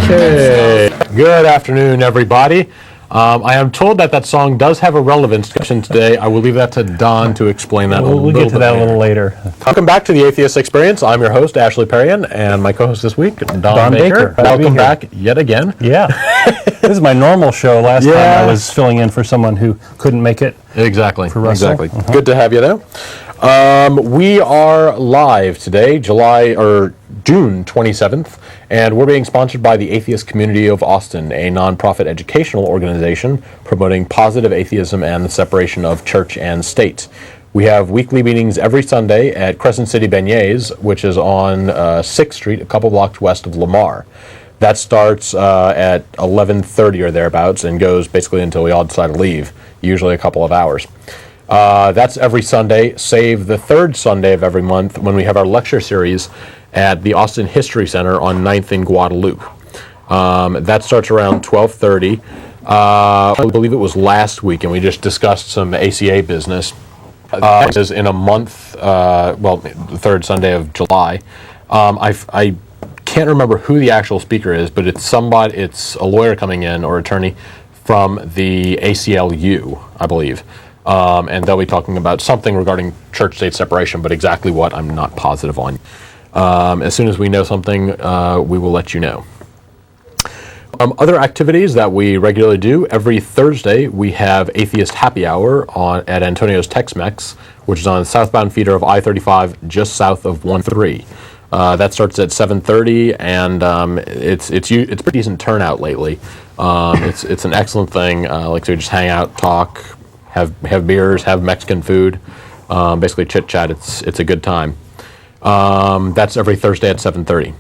Okay, good afternoon, everybody. I am told that song does have a relevance discussion today. I will leave that to Don to explain that. We'll get to that a little later. Welcome back to the Atheist Experience. I'm your host, Perrien, and my co-host this week, Don Baker. Welcome back yet again. Yeah, this is my normal show. Last time I was filling in for someone who couldn't make it. Exactly. For Russell. Exactly. Good to have you there. We are live today, June 27th, and we're being sponsored by the Atheist Community of Austin, a nonprofit educational organization promoting positive atheism and the separation of church and state. We have weekly meetings every Sunday at Crescent City Beignets, which is on 6th Street, a couple blocks west of Lamar. That starts at 11:30 or thereabouts and goes basically until we all decide to leave, usually a couple of hours. That's every Sunday, save the third Sunday of every month when we have our lecture series at the Austin History Center on 9th and Guadalupe. That starts around 12:30. I believe it was last week, and we just discussed some ACA business. Is in a month, the third Sunday of July. I can't remember who the actual speaker is, but it's a lawyer coming in or attorney from the ACLU, I believe. And they'll be talking about something regarding church-state separation, but exactly what, I'm not positive on. As soon as we know something, we will let you know. Other activities that we regularly do, every Thursday we have Atheist Happy Hour at Antonio's Tex-Mex, which is on the southbound feeder of I-35 just south of 1-3. That starts at 7:30, and it's a pretty decent turnout lately. It's an excellent thing. Like to just hang out, talk, have beers, have Mexican food, basically chit chat. It's a good time. That's every Thursday at 7:30.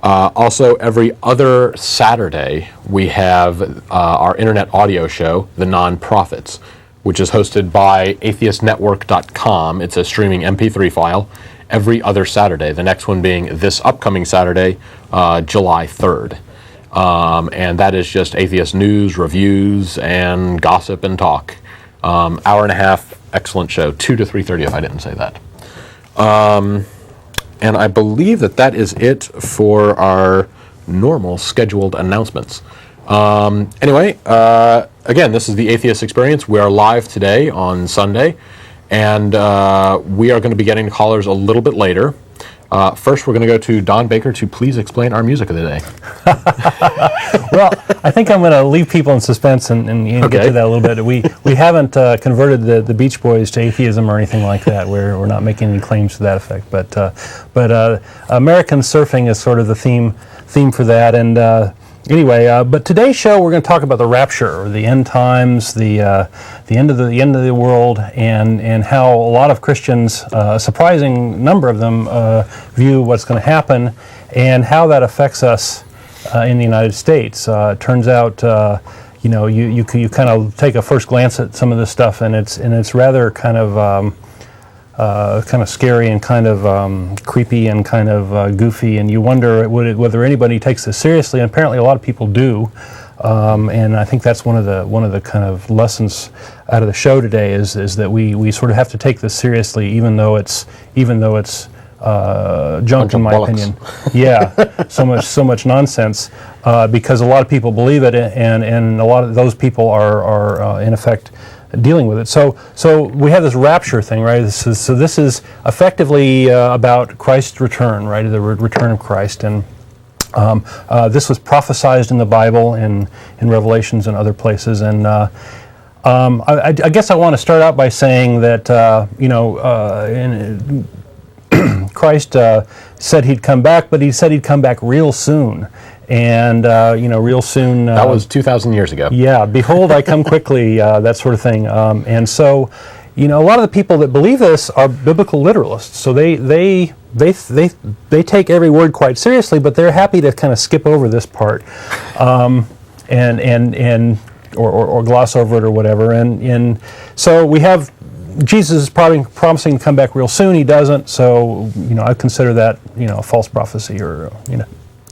Also, every other Saturday we have our internet audio show, The Non-Prophets, which is hosted by atheistnetwork.com. It's a streaming MP3 file. Every other Saturday. The next one being this upcoming Saturday, July 3rd. And that is just atheist news, reviews, and gossip and talk. Hour and a half, excellent show, 2 to 3:30 if I didn't say that. And I believe that is it for our normal scheduled announcements. Anyway, again, this is the Atheist Experience. We are live today on Sunday, and we are going to be getting callers a little bit later. First, we're going to go to Don Baker to please explain our music of the day. Well, I think I'm going to leave people in suspense and get to that a little bit. We haven't converted the Beach Boys to atheism or anything like that. We're not making any claims to that effect. But American surfing is sort of the theme for that. And anyway, but today's show we're going to talk about the rapture, or the end times, the end of the world, and how a lot of Christians, a surprising number of them, view what's going to happen, and how that affects us in the United States. It turns out, you kind of take a first glance at some of this stuff, and it's rather kind of scary and kind of creepy and kind of goofy, and you wonder whether anybody takes this seriously. And apparently, a lot of people do, and I think that's one of the kind of lessons out of the show today is that we sort of have to take this seriously, even though it's junk, in my opinion. Yeah, so much nonsense, because a lot of people believe it, and a lot of those people are in effect dealing with it. So we have this rapture thing, right? This is effectively about Christ's return, right? The return of Christ, and this was prophesied in the Bible, in Revelations and other places. And I guess I want to start out by saying that Christ said he'd come back, but he said he'd come back real soon. And, real soon... that was 2,000 years ago. Yeah, behold, I come quickly, that sort of thing. And so, a lot of the people that believe this are biblical literalists. So they take every word quite seriously, but they're happy to kind of skip over this part or gloss over it or whatever. And so we have... Jesus is probably promising to come back real soon. He doesn't, so I consider that a false prophecy, or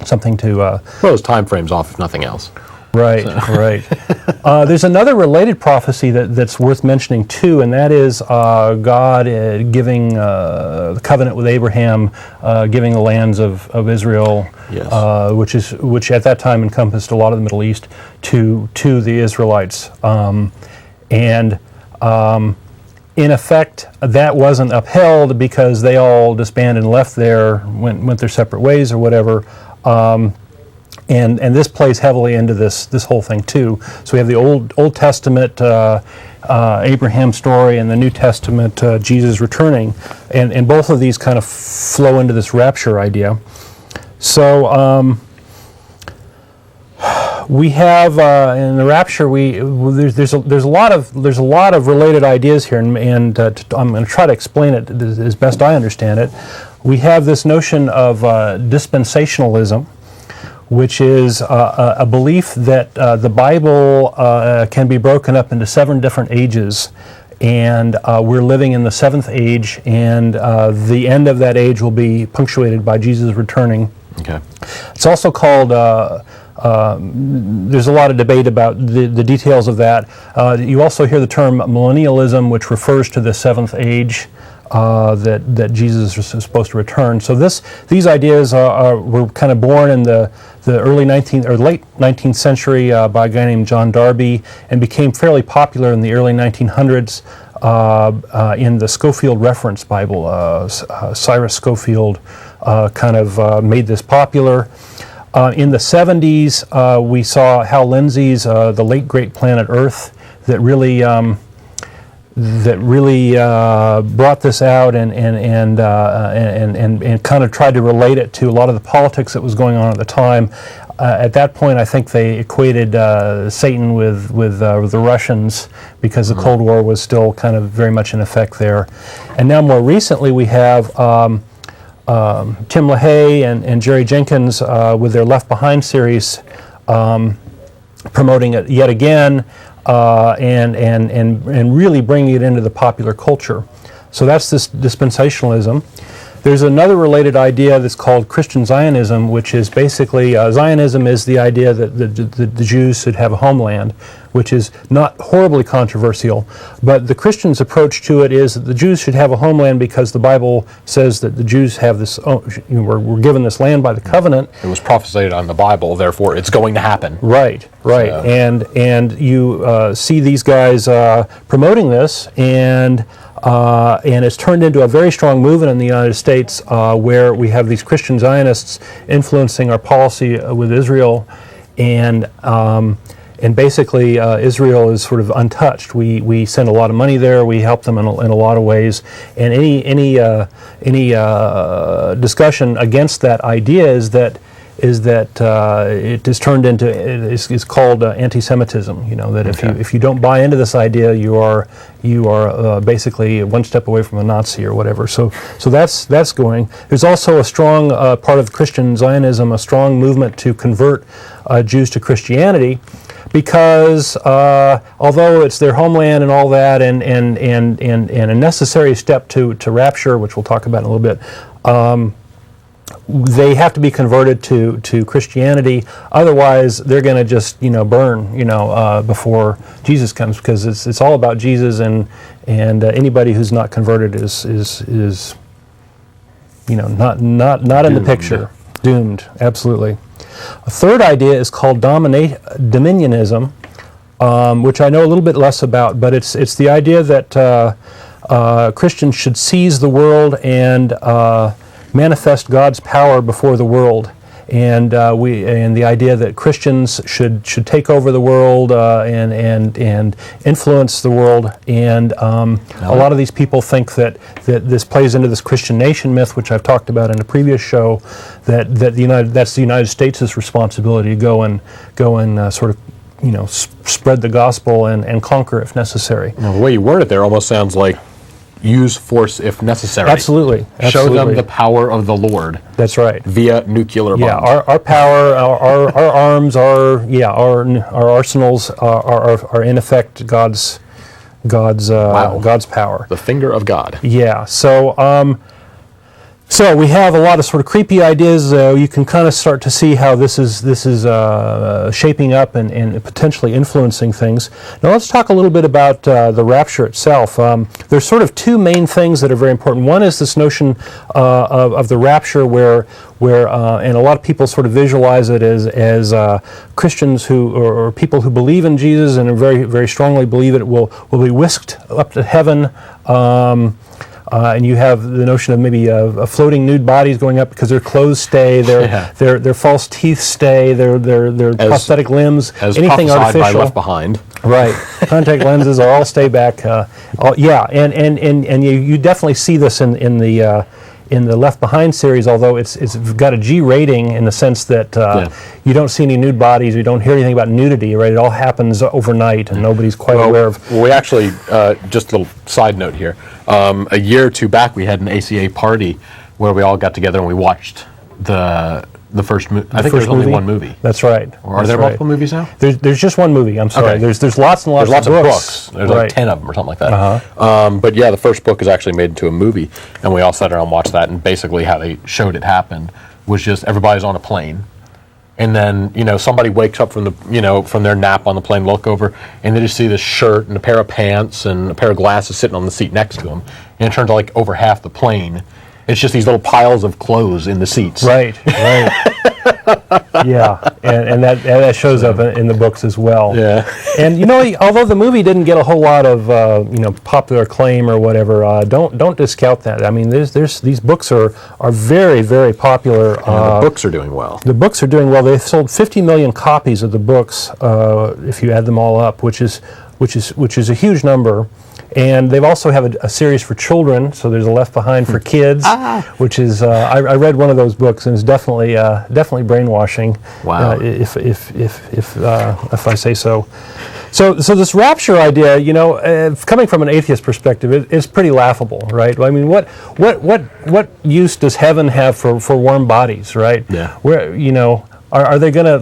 something to those time frames off, if nothing else. Right, right. There's another related prophecy that's worth mentioning too, and that is God giving the covenant with Abraham, giving the lands of Israel, yes. which at that time encompassed a lot of the Middle East, to the Israelites, and in effect that wasn't upheld because they all disbanded and left there, went their separate ways or whatever. And this plays heavily into this whole thing too. So we have the Old Testament Abraham story and the New Testament Jesus returning, and both of these kind of flow into this rapture idea. So we have in the rapture there's a lot of related ideas here, and I'm going to try to explain it as best I understand it. We have this notion of dispensationalism, which is a belief that the Bible can be broken up into 7 different ages, and we're living in the 7th age, and the end of that age will be punctuated by Jesus returning. Okay. It's also called, there's a lot of debate about the details of that. You also hear the term millennialism, which refers to the 7th age. That Jesus is supposed to return. So these ideas were kind of born in the early 19th or late 19th century by a guy named John Darby, and became fairly popular in the early 1900s in the Scofield Reference Bible. Cyrus Scofield kind of made this popular. In the 70s, we saw Hal Lindsey's The Late Great Planet Earth that really brought this out and kind of tried to relate it to a lot of the politics that was going on at the time. At that point, I think they equated Satan with the Russians, because the Cold War was still kind of very much in effect there. And now more recently we have Tim LaHaye and Jerry Jenkins with their Left Behind series promoting it yet again. And really bringing it into the popular culture. So that's this dispensationalism. There's another related idea that's called Christian Zionism, which is basically, Zionism is the idea that the Jews should have a homeland, which is not horribly controversial, but the Christians' approach to it is that the Jews should have a homeland because the Bible says that the Jews have this, we're given this land by the covenant. It was prophesied on the Bible, therefore it's going to happen. Right. So. And you see these guys promoting this, and it's turned into a very strong movement in the United States where we have these Christian Zionists influencing our policy with Israel, and basically Israel is sort of untouched. We send a lot of money there. We help them in a lot of ways, and any discussion against that idea is that it is turned into is called anti-Semitism. That if you don't buy into this idea, you are basically one step away from a Nazi or whatever. So that's going. There's also a strong part of Christian Zionism, a strong movement to convert Jews to Christianity, because although it's their homeland and all that, and a necessary step to rapture, which we'll talk about in a little bit. They have to be converted to Christianity, otherwise they're going to just burn before Jesus comes, because it's all about Jesus, and anybody who's not converted is not in the picture, doomed, absolutely. A third idea is called dominionism, which I know a little bit less about, but it's the idea that Christians should seize the world and manifest God's power before the world, and the idea that Christians should take over the world and influence the world, and a lot of these people think that this plays into this Christian nation myth, which I've talked about in a previous show, that's the United States' responsibility to go and sort of spread the gospel and conquer if necessary. Well, the way you word it there almost sounds like use force if necessary. Absolutely. Show them the power of the Lord. That's right. Via nuclear bombs. Yeah, our power, our arms, our arsenals are in effect God's power. The finger of God. Yeah. So So we have a lot of sort of creepy ideas. You can kind of start to see how this is shaping up and potentially influencing things. Now let's talk a little bit about the rapture itself. There's sort of two main things that are very important. One is this notion of the rapture, where and a lot of people sort of visualize it as Christians or people who believe in Jesus and very very strongly believe it will be whisked up to heaven. And you have the notion of maybe floating nude bodies going up because their clothes stay, their false teeth stay, their prosthetic limbs, as anything artificial. By Left Behind. Right, contact lenses are all stay back. And you definitely see this in the Left Behind series, although it's got a G rating in the sense that you don't see any nude bodies, you don't hear anything about nudity, right? It all happens overnight and nobody's quite aware of. We actually, just a little side note here, a year or two back we had an ACA party where we all got together and we watched the first movie. I think there's only one movie. That's right. Or are there multiple movies now? There's just one movie, I'm sorry. Okay. There's lots and lots of books. There's like 10 of them or something like that. But yeah, the first book is actually made into a movie, and we all sat around and watched that, and basically how they showed it happen was just everybody's on a plane, and then, somebody wakes up from their nap on the plane, look over, and they just see this shirt and a pair of pants and a pair of glasses sitting on the seat next to them, and it turns out like over half the plane, it's just these little piles of clothes in the seats. Right. Yeah, and that shows up in the books as well. Yeah. And although the movie didn't get a whole lot of popular acclaim or whatever, don't discount that. I mean, these books are very very popular. The books are doing well. The books are doing well. They've sold 50 million copies of the books if you add them all up, which is a huge number. And they've also have a series for children, so there's a Left Behind for kids, which is I read one of those books and it's definitely brainwashing. Wow. If I say so. So this rapture idea, coming from an atheist perspective, is pretty laughable, right? I mean, what use does heaven have for warm bodies, right? Yeah. Where Are they going to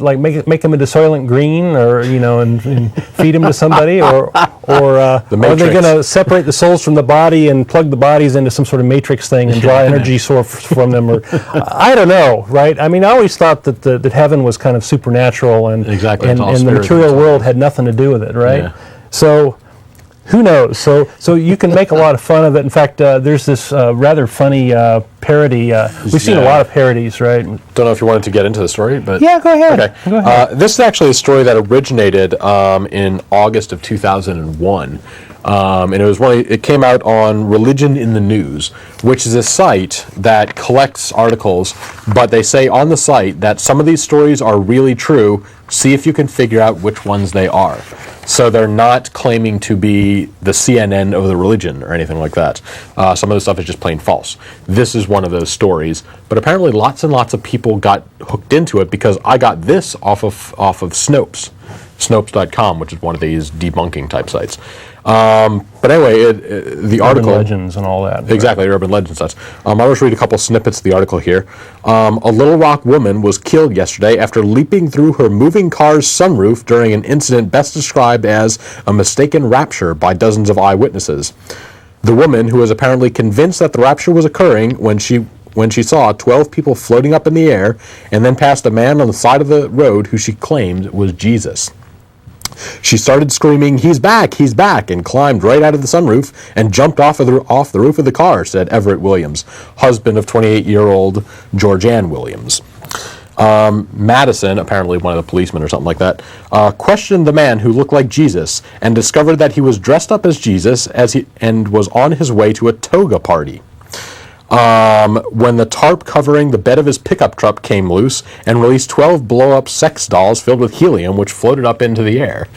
make them into Soylent Green, or and feed them to somebody, or are they going to separate the souls from the body and plug the bodies into some sort of matrix thing and draw energy source from them? Or I don't know, right? I mean, I always thought that heaven was kind of supernatural and exactly, and the material world had nothing to do with it, right? Yeah. So. Who knows? So you can make a lot of fun of it. In fact, there's this rather funny parody. We've seen a lot of parodies, right? Don't know if you wanted to get into the story, but yeah, go ahead. Okay. Go ahead. This is actually a story that originated in August of 2001, and it came out on Religion in the News, which is a site that collects articles. But they say on the site that some of these stories are really true. See if you can figure out which ones they are. So they're not claiming to be the CNN of the religion or anything like that. Some of the stuff is just plain false. This is one of those stories, but apparently lots and lots of people got hooked into it because I got this off of Snopes, Snopes.com, which is one of these debunking type sites. But anyway, the article... Urban legends and all that. Exactly, urban legend sites. I'll just read a couple snippets of the article here. A Little Rock woman was killed yesterday after leaping through her moving car's sunroof during an incident best described as a mistaken rapture by dozens of eyewitnesses. The woman, who was apparently convinced that the rapture was occurring when she saw 12 people floating up in the air and then passed a man on the side of the road who she claimed was Jesus. She started screaming, he's back," and climbed right out of the sunroof and jumped off the roof of the car, said Everett Williams, husband of 28-year-old Georgianne Williams. Madison, apparently one of the policemen or something like that, questioned the man who looked like Jesus and discovered that he was dressed up as Jesus and was on his way to a toga party. When the tarp covering the bed of his pickup truck came loose and released 12 blow-up sex dolls filled with helium, which floated up into the air.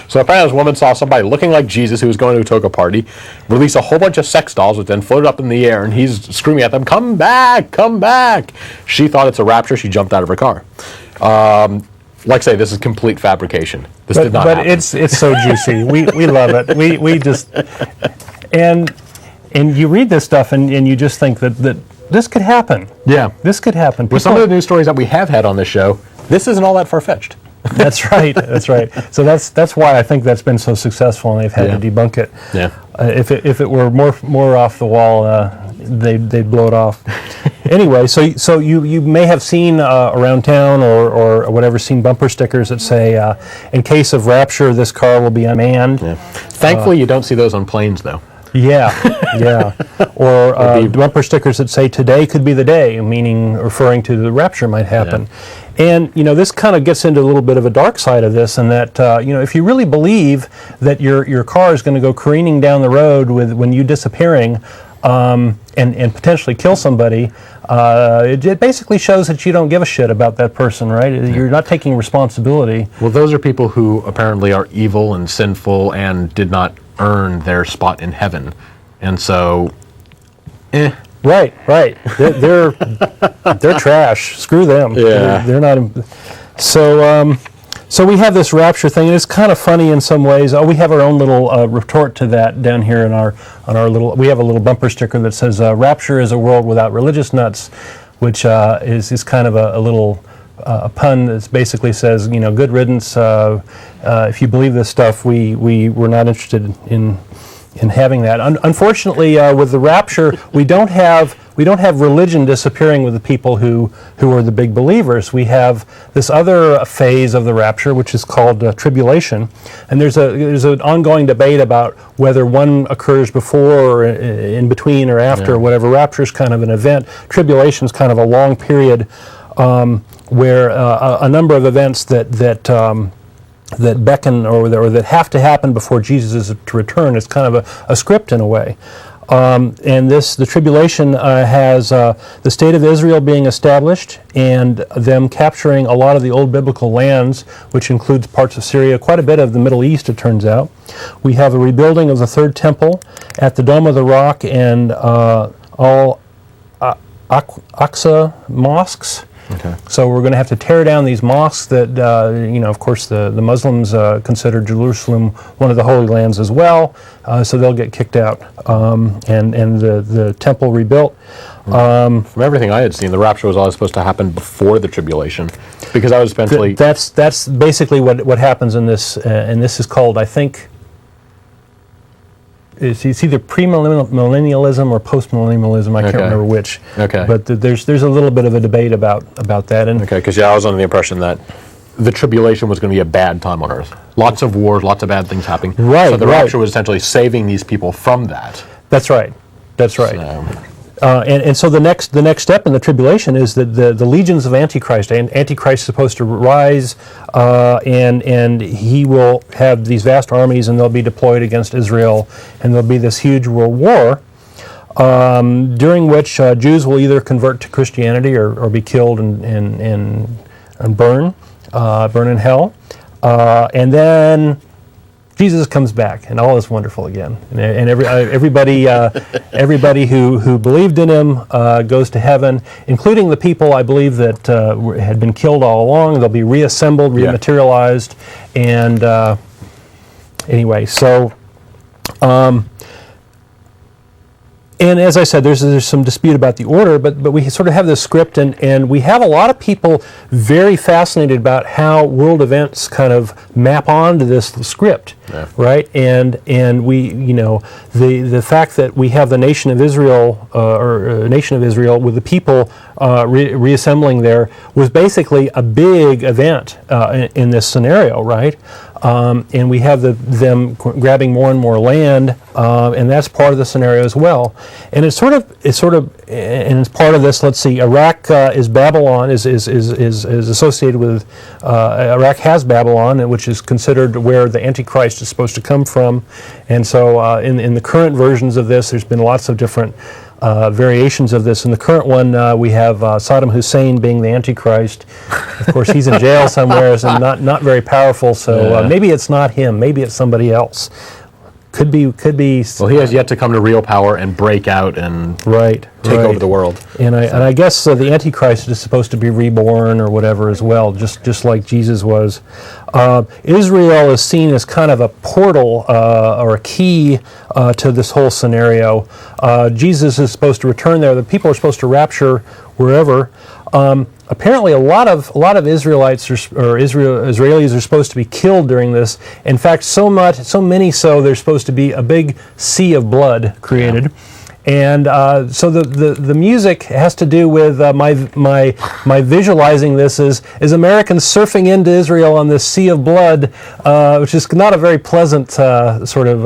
So apparently this woman saw somebody looking like Jesus who was going to a toga party, release a whole bunch of sex dolls, which then floated up in the air, and he's screaming at them, "Come back, come back!" She thought it's a rapture. She jumped out of her car. Like I say, this is complete fabrication. This did not happen. But it's so juicy. We love it. We just... And you read this stuff and you just think that this could happen. Yeah. This could happen. With some of the news stories that we have had on this show, this isn't all that far-fetched. That's right. That's right. So that's why I think that's been so successful, and they've had to debunk it. Yeah. If it were more off the wall, they'd blow it off. Anyway, so you may have seen around town or whatever, seen bumper stickers that say, "In case of rapture, this car will be unmanned." Yeah. Thankfully, you don't see those on planes, though. Yeah, yeah. Or bumper stickers that say, "Today could be the day," meaning referring to the rapture might happen. Yeah. And, this kind of gets into a little bit of a dark side of this, and that, if you really believe that your car is going to go careening down the road when you disappearing, and potentially kill somebody, it basically shows that you don't give a shit about that person, right? You're not taking responsibility. Well, those are people who apparently are evil and sinful and did not earn their spot in heaven, and so, Right. They're trash. Screw them. Yeah. They're not. So we have this rapture thing, and it's kind of funny in some ways. We have our own little retort to that down here on our little. We have a little bumper sticker that says, "Rapture is a world without religious nuts," which is kind of a little a pun that basically says, good riddance. If you believe this stuff, we're not interested in having that. Unfortunately, with the rapture, we don't have religion disappearing with the people who are the big believers. We have this other phase of the rapture, which is called tribulation, and there's an ongoing debate about whether one occurs before or in between or after. Whatever. Rapture is kind of an event. Tribulation is kind of a long period where a number of events that beckon or that have to happen before Jesus is to return. It's kind of a script in a way. And the tribulation has the state of Israel being established and them capturing a lot of the old biblical lands, which includes parts of Syria, quite a bit of the Middle East, it turns out. We have a rebuilding of the third temple at the Dome of the Rock and all Aqsa mosques. Okay. So we're going to have to tear down these mosques that, of course, the Muslims consider Jerusalem one of the holy lands as well. So they'll get kicked out, and the temple rebuilt. From everything I had seen, the rapture was always supposed to happen before the tribulation, because I was essentially that's basically what happens in this, and this is called, I think. It's either premillennialism or postmillennialism. I can't remember which. Okay. But there's a little bit of a debate about that. And because I was under the impression that the tribulation was going to be a bad time on Earth. Lots of wars, lots of bad things happening. Right. So the rapture was essentially saving these people from that. That's right. So, and so the next step in the tribulation is that the legions of Antichrist. Antichrist is supposed to rise, and he will have these vast armies, and they'll be deployed against Israel, and there'll be this huge world war, during which Jews will either convert to Christianity or be killed and burn in hell, and then Jesus comes back, and all is wonderful again. And everybody who believed in him goes to heaven, including the people, I believe, that had been killed all along. They'll be reassembled, rematerialized, and anyway, so. And as I said, there's some dispute about the order, but we sort of have this script, and we have a lot of people very fascinated about how world events kind of map onto this script, right? And we, the fact that we have the nation of Israel, with the people reassembling there, was basically a big event in this scenario, right? And we have them grabbing more and more land, and that's part of the scenario as well. And it's part of this. Let's see, Iraq is Babylon is associated with Iraq has Babylon, which is considered where the Antichrist is supposed to come from. And so in the current versions of this, there's been lots of different variations of this. In the current one, we have Saddam Hussein being the Antichrist. Of course, he's in jail somewhere, and not very powerful. So maybe it's not him. Maybe it's somebody else. Could be. Well, he has yet to come to real power and break out and take over the world. And I guess the Antichrist is supposed to be reborn or whatever as well, just like Jesus was. Israel is seen as kind of a portal or a key to this whole scenario. Jesus is supposed to return there. The people are supposed to rapture wherever. Apparently, a lot of Israelites Israelis are supposed to be killed during this. In fact, so many there's supposed to be a big sea of blood created. Yeah. And so the music has to do with my visualizing this is Americans surfing into Israel on this sea of blood, which is not a very pleasant sort of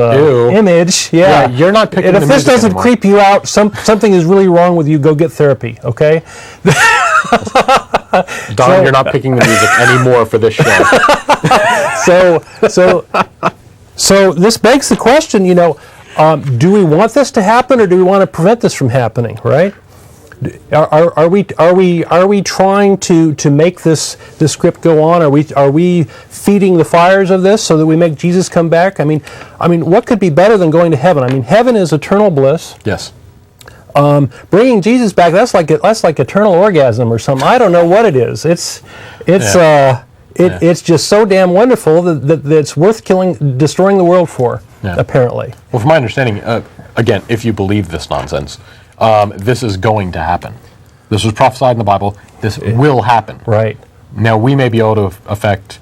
image. Yeah, you're not picking the music. And if this doesn't creep you out, something is really wrong with you. Go get therapy, okay? Don, you're not picking the music anymore for this show. So this begs the question, do we want this to happen, or do we want to prevent this from happening? Right? Are we trying to make this script go on? Are we feeding the fires of this so that we make Jesus come back? I mean, what could be better than going to heaven? I mean, heaven is eternal bliss. Yes. Bringing Jesus back, that's like eternal orgasm or something. I don't know what it is. It's just so damn wonderful that it's worth destroying the world for. Yeah. Apparently. Well, from my understanding, again, if you believe this nonsense, this is going to happen. This was prophesied in the Bible. This will happen. Right. Now, we may be able to affect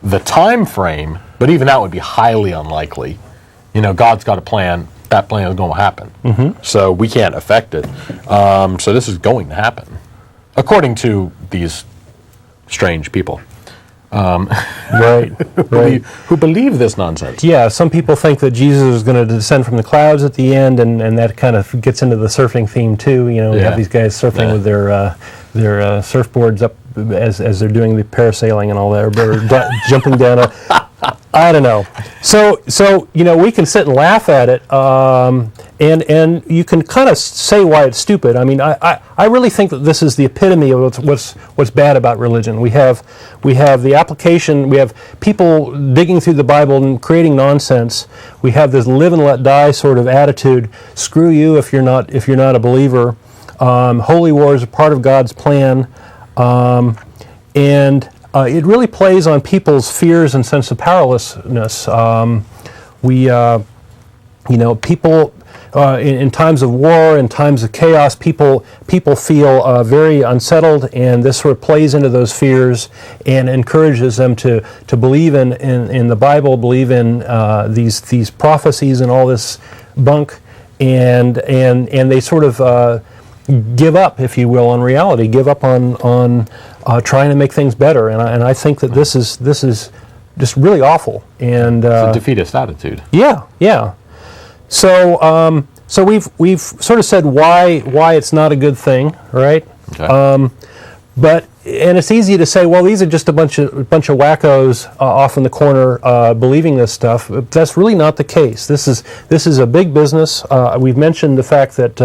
the time frame, but even that would be highly unlikely. God's got a plan. That plan is going to happen. Mm-hmm. So we can't affect it. So this is going to happen, according to these strange people. Right. Who believe this nonsense. Yeah, some people think that Jesus is going to descend from the clouds at the end, and that kind of gets into the surfing theme too. We have these guys surfing with their surfboards up as they're doing the parasailing and all that, or jumping down I don't know. So we can sit and laugh at it, and you can kind of say why it's stupid. I mean, I really think that this is the epitome of what's bad about religion. We have the application. We have people digging through the Bible and creating nonsense. We have this live and let die sort of attitude. Screw you if you're not a believer. Holy war is a part of God's plan, and it really plays on people's fears and sense of powerlessness. People in times of war, in times of chaos, people feel very unsettled, and this sort of plays into those fears and encourages them to believe in the Bible, believe in these prophecies and all this bunk, and they sort of give up, if you will, on reality, give up on trying to make things better, and I think that this is just really awful. And it's a defeatist attitude. Yeah. So we've sort of said why it's not a good thing, right? Okay. But it's easy to say, well, these are just a bunch of wackos off in the corner believing this stuff. But that's really not the case. This is a big business. We've mentioned the fact that.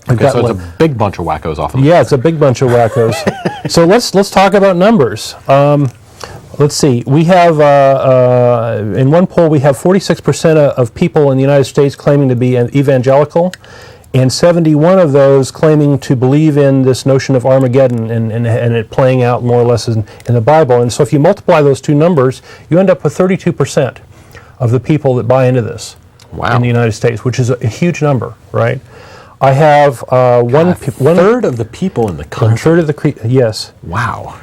So it's a big bunch of wackos off. Yeah, it's a big bunch of wackos. So let's talk about numbers. Let's see. We have in one poll we have 46% of people in the United States claiming to be evangelical, and 71 of those claiming to believe in this notion of Armageddon and it playing out more or less in the Bible. And so if you multiply those two numbers, you end up with 32% of the people that buy into this in the United States, which is a huge number, right? I have one third of the people in the country. 1/3 of the yes. Wow.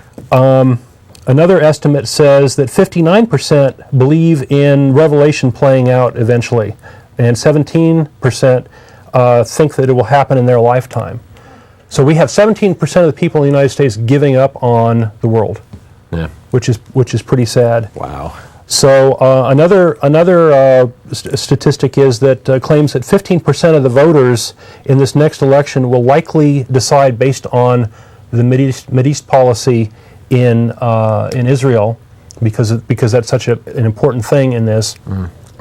Another estimate says that 59% believe in Revelation playing out eventually, and 17% think that it will happen in their lifetime. So we have 17% of the people in the United States giving up on the world, which is pretty sad. Wow. So another statistic is that claims that 15% of the voters in this next election will likely decide based on the Mideast policy in Israel, because that's such an important thing in this.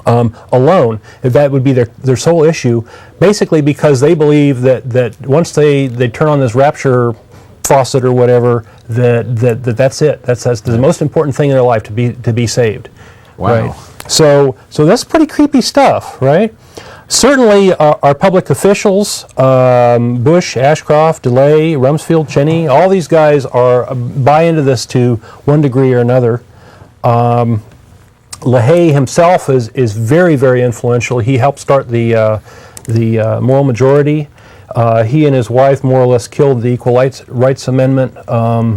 Alone, that would be their sole issue, basically because they believe that once they turn on this rapture faucet or whatever, that's it. That's the most important thing in their life, to be saved. Wow. Right? So that's pretty creepy stuff, right? Certainly, our public officials, Bush, Ashcroft, DeLay, Rumsfeld, Cheney, all these guys buy into this to one degree or another. LaHaye himself is very, very influential. He helped start the moral majority. He and his wife more or less killed the Equal Rights Amendment.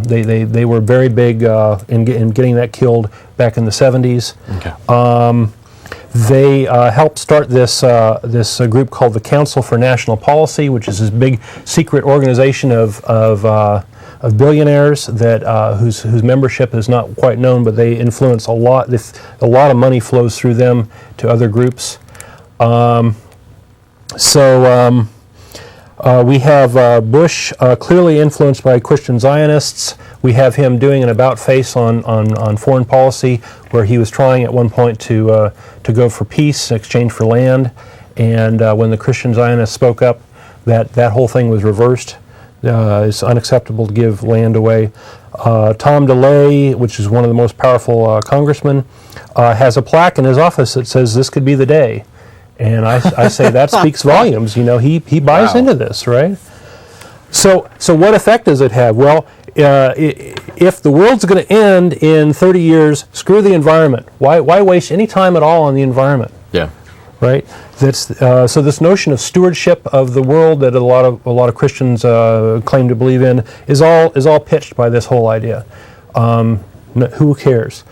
They were very big in getting that killed back in the 70s. Okay. They helped start this group called the Council for National Policy, which is this big secret organization of billionaires that whose membership is not quite known, but they influence a lot. A lot of money flows through them to other groups. We have Bush clearly influenced by Christian Zionists. We have him doing an about-face on foreign policy, where he was trying at one point to go for peace in exchange for land, and when the Christian Zionists spoke up, that whole thing was reversed. It's unacceptable to give land away. Tom DeLay, which is one of the most powerful congressmen, has a plaque in his office that says, "This could be the day." And I say that speaks volumes. He buys into this, right? So what effect does it have? Well, if the world's going to end in 30 years, screw the environment. Why waste any time at all on the environment? Yeah. Right. So this notion of stewardship of the world that a lot of Christians claim to believe in is all pitched by this whole idea. Who cares?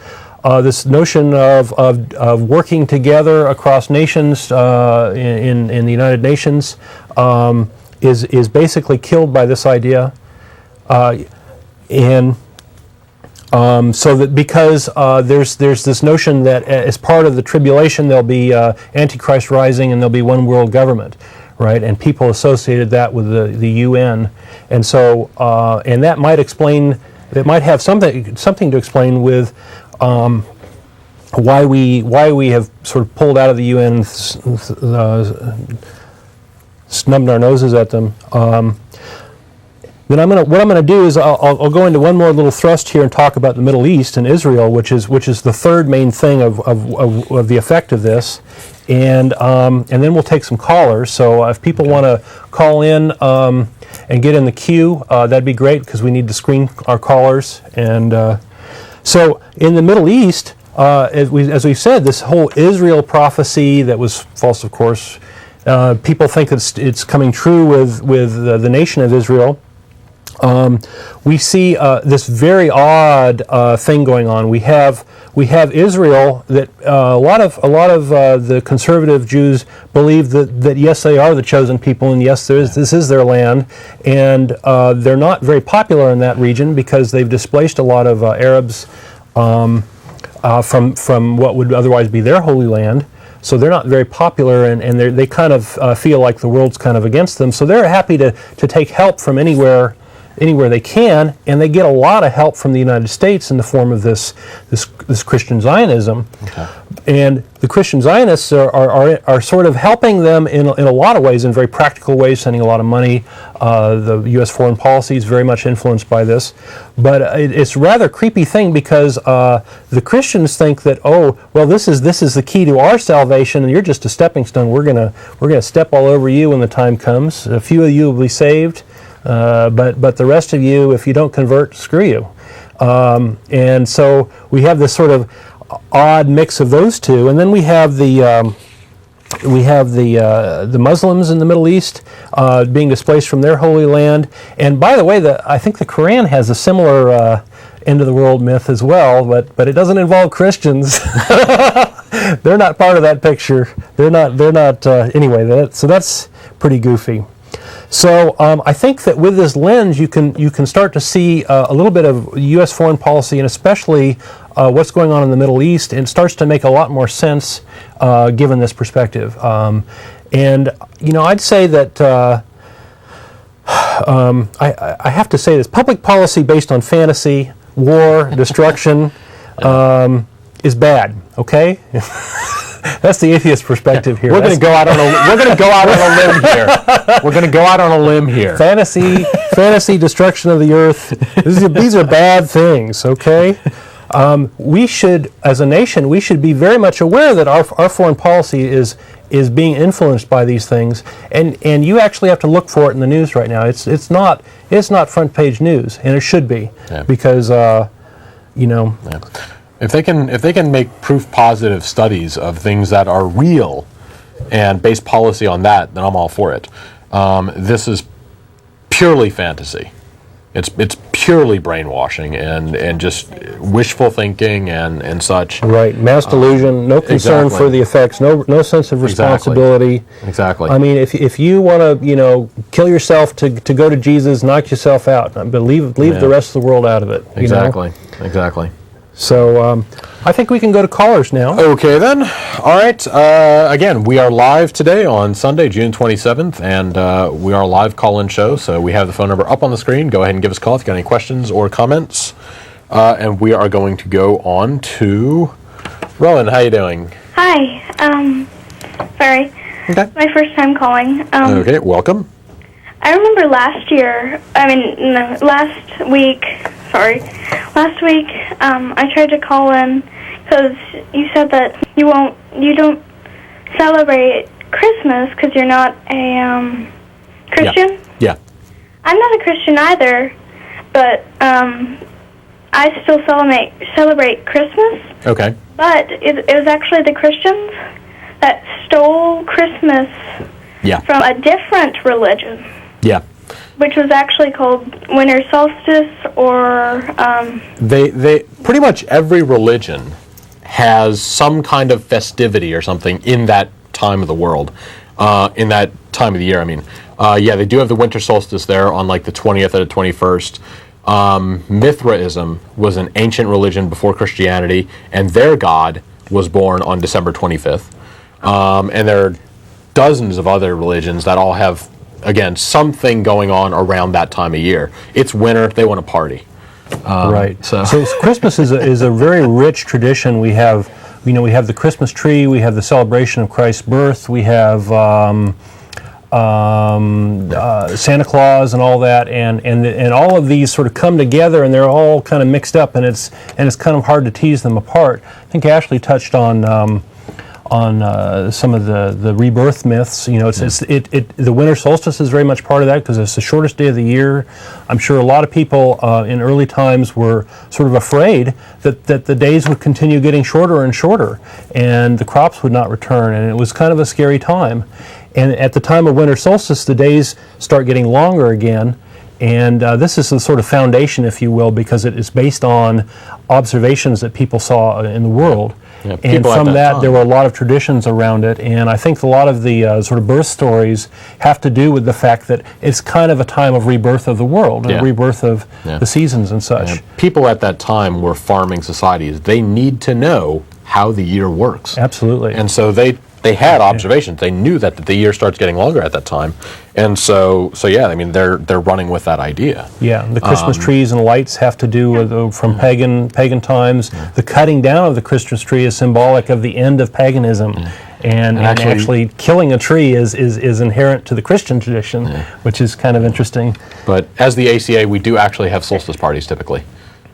This notion of working together across nations in the United Nations is basically killed by this idea, so that because there's this notion that as part of the tribulation there'll be Antichrist rising and there'll be one world government, right? And people associated that with the UN, and so and that might explain. It might have something to explain with why we have sort of pulled out of the UN, snubbed our noses at them. Then what I'm going to do is I'll go into one more little thrust here and talk about the Middle East and Israel, which is the third main thing of the effect of this, and then we'll take some callers. So if people want to call in and get in the queue, that'd be great, because we need to screen our callers. And so in the Middle East, as we said, this whole Israel prophecy that was false, of course. People think it's coming true with the nation of Israel. We see this very odd thing going on. We have Israel that a lot of the conservative Jews believe that yes, they are the chosen people, and yes, this is their land, and they're not very popular in that region because they've displaced a lot of Arabs from what would otherwise be their holy land. So they're not very popular, and they kind of feel like the world's kind of against them. So they're happy to take help from anywhere they can, and they get a lot of help from the United States in the form of this Christian Zionism. Okay. And the Christian Zionists are sort of helping them in a lot of ways, in very practical ways, sending a lot of money. The U.S. foreign policy is very much influenced by this. But it's a rather creepy thing, because the Christians think that, oh, well, this is the key to our salvation, and you're just a stepping stone. We're gonna step all over you when the time comes. A few of you will be saved. But the rest of you, if you don't convert, screw you. And so we have this sort of odd mix of those two, and then we have the Muslims in the Middle East being displaced from their holy land. And by the way, I think the Quran has a similar end of the world myth as well, but it doesn't involve Christians. They're not part of that picture. They're not anyway. So that's pretty goofy. So I think that with this lens, you can start to see a little bit of U.S. foreign policy, and especially what's going on in the Middle East, and it starts to make a lot more sense given this perspective. And I'd say that I have to say this: public policy based on fantasy, war, destruction is bad. Okay. That's the atheist perspective here. We're going to go out on a limb here. Fantasy, destruction of the earth. These are bad things. Okay, we should, as a nation, we should be very much aware that our foreign policy is being influenced by these things, and you actually have to look for it in the news right now. It's not front page news, and it should be, because Yeah. If they can make proof positive studies of things that are real and base policy on that, then I'm all for it. This is purely fantasy. It's purely brainwashing and just wishful thinking and such. Right, mass delusion, no concern for the effects, no sense of responsibility. Exactly. I mean, if you want to, kill yourself to go to Jesus, knock yourself out, but leave the rest of the world out of it. Exactly. So I think we can go to callers now. Okay then. All right. Again, we are live today on Sunday, June 27th, and we are a live call-in show, so we have the phone number up on the screen. Go ahead and give us a call if you got any questions or comments. And we are going to go on to Rowan. How you doing? Hi. Sorry. Okay. My first time calling. Okay, welcome. I remember last week, I tried to call in because you said that you don't celebrate Christmas because you're not a Christian. Yeah. I'm not a Christian either, but I still celebrate Christmas. Okay. But it was actually the Christians that stole Christmas from a different religion. Yeah. Which was actually called Winter Solstice, or They pretty much every religion has some kind of festivity or something in that time of the world, in that time of the year. I mean, they do have the winter solstice there on like the 20th or the 21st. Mithraism was an ancient religion before Christianity, and their god was born on December 25th. And there are dozens of other religions that all have, again, something going on around that time of year. It's winter; they want to party. Right. So Christmas is a very rich tradition. We have the Christmas tree. We have the celebration of Christ's birth. We have Santa Claus and all that, and all of these sort of come together, and they're all kind of mixed up, and it's kind of hard to tease them apart. I think Ashley touched on some of the rebirth myths. The winter solstice is very much part of that because it's the shortest day of the year. I'm sure a lot of people in early times were sort of afraid that the days would continue getting shorter and shorter, and the crops would not return, and it was kind of a scary time. And at the time of winter solstice, the days start getting longer again. And this is the sort of foundation, if you will, because it is based on observations that people saw in the world. Yeah, and from that, there were a lot of traditions around it. And I think a lot of the sort of birth stories have to do with the fact that it's kind of a time of rebirth of the world, and rebirth of the seasons and such. Yeah. People at that time were farming societies. They need to know how the year works. Absolutely. And so they had observations. They knew that the year starts getting longer at that time, and so yeah. I mean, they're running with that idea. Yeah, the Christmas trees and lights have to do with from pagan times. The cutting down of the Christmas tree is symbolic of the end of paganism, and actually killing a tree is inherent to the Christian tradition, which is kind of interesting. But as the ACA, we do actually have solstice parties typically.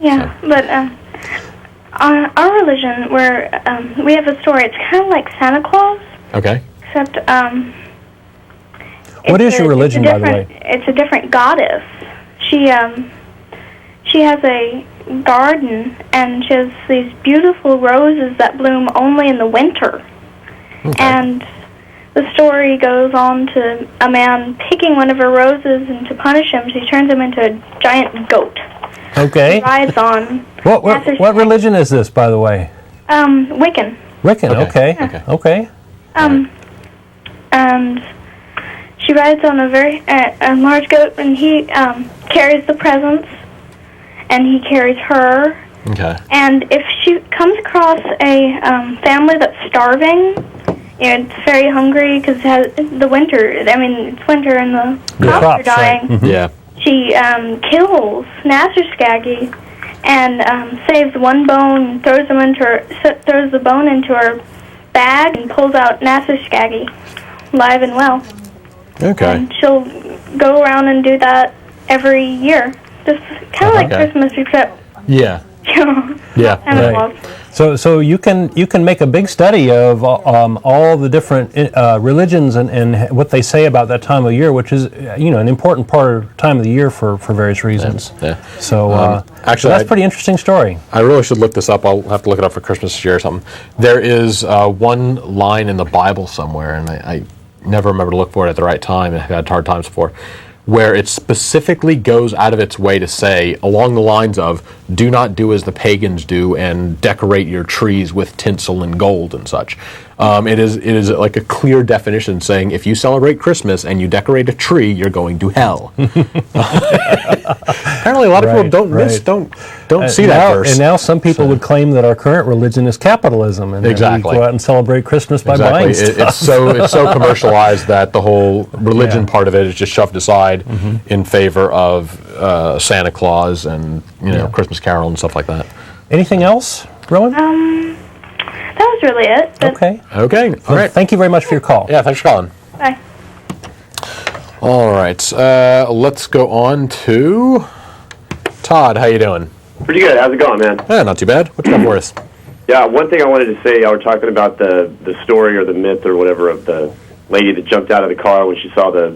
Yeah, so. But. Our religion, where we have a story, it's kind of like Santa Claus. Okay. Except, what is your religion, by the way? It's a different goddess. She has a garden, and she has these beautiful roses that bloom only in the winter. Okay. And the story goes on to a man picking one of her roses, and to punish him, she turns him into a giant goat. Okay. He rides on. What religion is this, by the way? Wiccan. Wiccan. Okay. And she rides on a large goat, and he carries the presents, and he carries her. Okay. And if she comes across a family that's starving, it's very hungry because the winter. I mean, it's winter and the crops are dying. Right. Mm-hmm. Yeah. She kills Nasserskagi and saves one bone, throws the bone into her bag, and pulls out Nasserskagi, live and well. Okay. And she'll go around and do that every year, just kind of like Christmas, except Right. So you can make a big study of all the different religions and what they say about that time of year, which is an important time of the year for various reasons. Yeah. So actually, so that's a pretty interesting story. I really should look this up. I'll have to look it up for Christmas this year or something. There is one line in the Bible somewhere, and never remember to look for it at the right time. I've had hard times before, where it specifically goes out of its way to say, along the lines of, do not do as the pagans do and decorate your trees with tinsel and gold and such. It is like a clear definition saying, if you celebrate Christmas and you decorate a tree, you're going to hell. Apparently, a lot of people don't see that verse. And now some people would claim that our current religion is capitalism, and exactly. we go out and celebrate Christmas by buying stuff. It's so commercialized that the whole religion part of it is just shoved aside in favor of Santa Claus and Christmas Carol and stuff like that. Anything else, Rowan? That was really it. Okay. All right. Thank you very much for your call. Yeah, thanks for calling. Bye. All right. Let's go on to Todd. How you doing? Pretty good. How's it going, man? Yeah, not too bad. What you got for us? Yeah, one thing I wanted to say, y'all were talking about the story or the myth or whatever of the lady that jumped out of the car when she saw the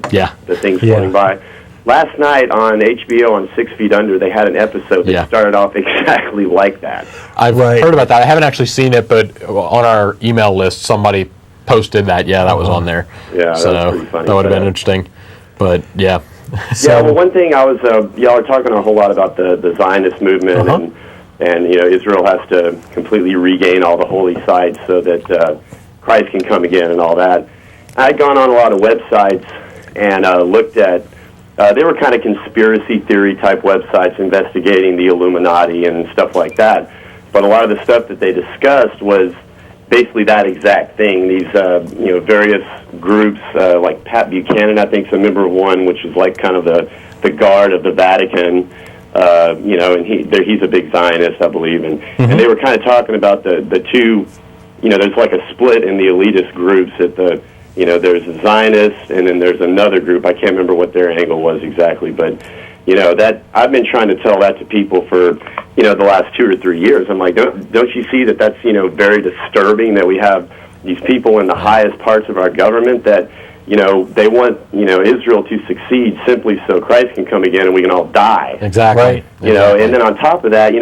things floating by. Last night on HBO on 6 Feet Under, they had an episode that started off exactly like that. I've heard about that. I haven't actually seen it, but on our email list, somebody posted that. Yeah, that was on there. Yeah, so that was pretty funny. That would have been interesting. But yeah. Yeah, well, one thing I was, y'all are talking a whole lot about the Zionist movement and Israel has to completely regain all the holy sites so that Christ can come again and all that. I'd gone on a lot of websites and looked at. They were kind of conspiracy theory type websites investigating the Illuminati and stuff like that. But a lot of the stuff that they discussed was basically that exact thing. These various groups, like Pat Buchanan, I think, is a member of one, which is like kind of the guard of the Vatican. And he's a big Zionist, I believe. And they were kind of talking about the two. There's like a split in the elitist groups at the. There's a Zionist, and then there's another group. I can't remember what their angle was exactly, but, that I've been trying to tell that to people for, the last 2 or 3 years. I'm like, don't you see that that's, very disturbing that we have these people in the highest parts of our government that, they want, Israel to succeed simply so Christ can come again and we can all die. Exactly. Right. And then on top of that,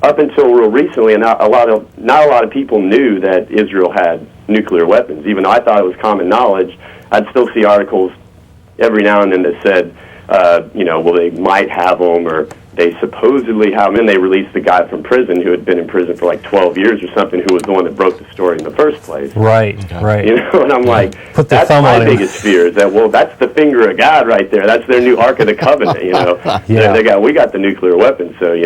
up until real recently, and not a lot of people knew that Israel had nuclear weapons. Even though I thought it was common knowledge, I'd still see articles every now and then that said, they might have them, or they supposedly have them. And they released the guy from prison who had been in prison for like 12 years or something, who was the one that broke the story in the first place. Right. And I'm like, Put the that's thumb my on biggest fear, is that, that's the finger of God right there. That's their new Ark of the Covenant, We got the nuclear weapons, so,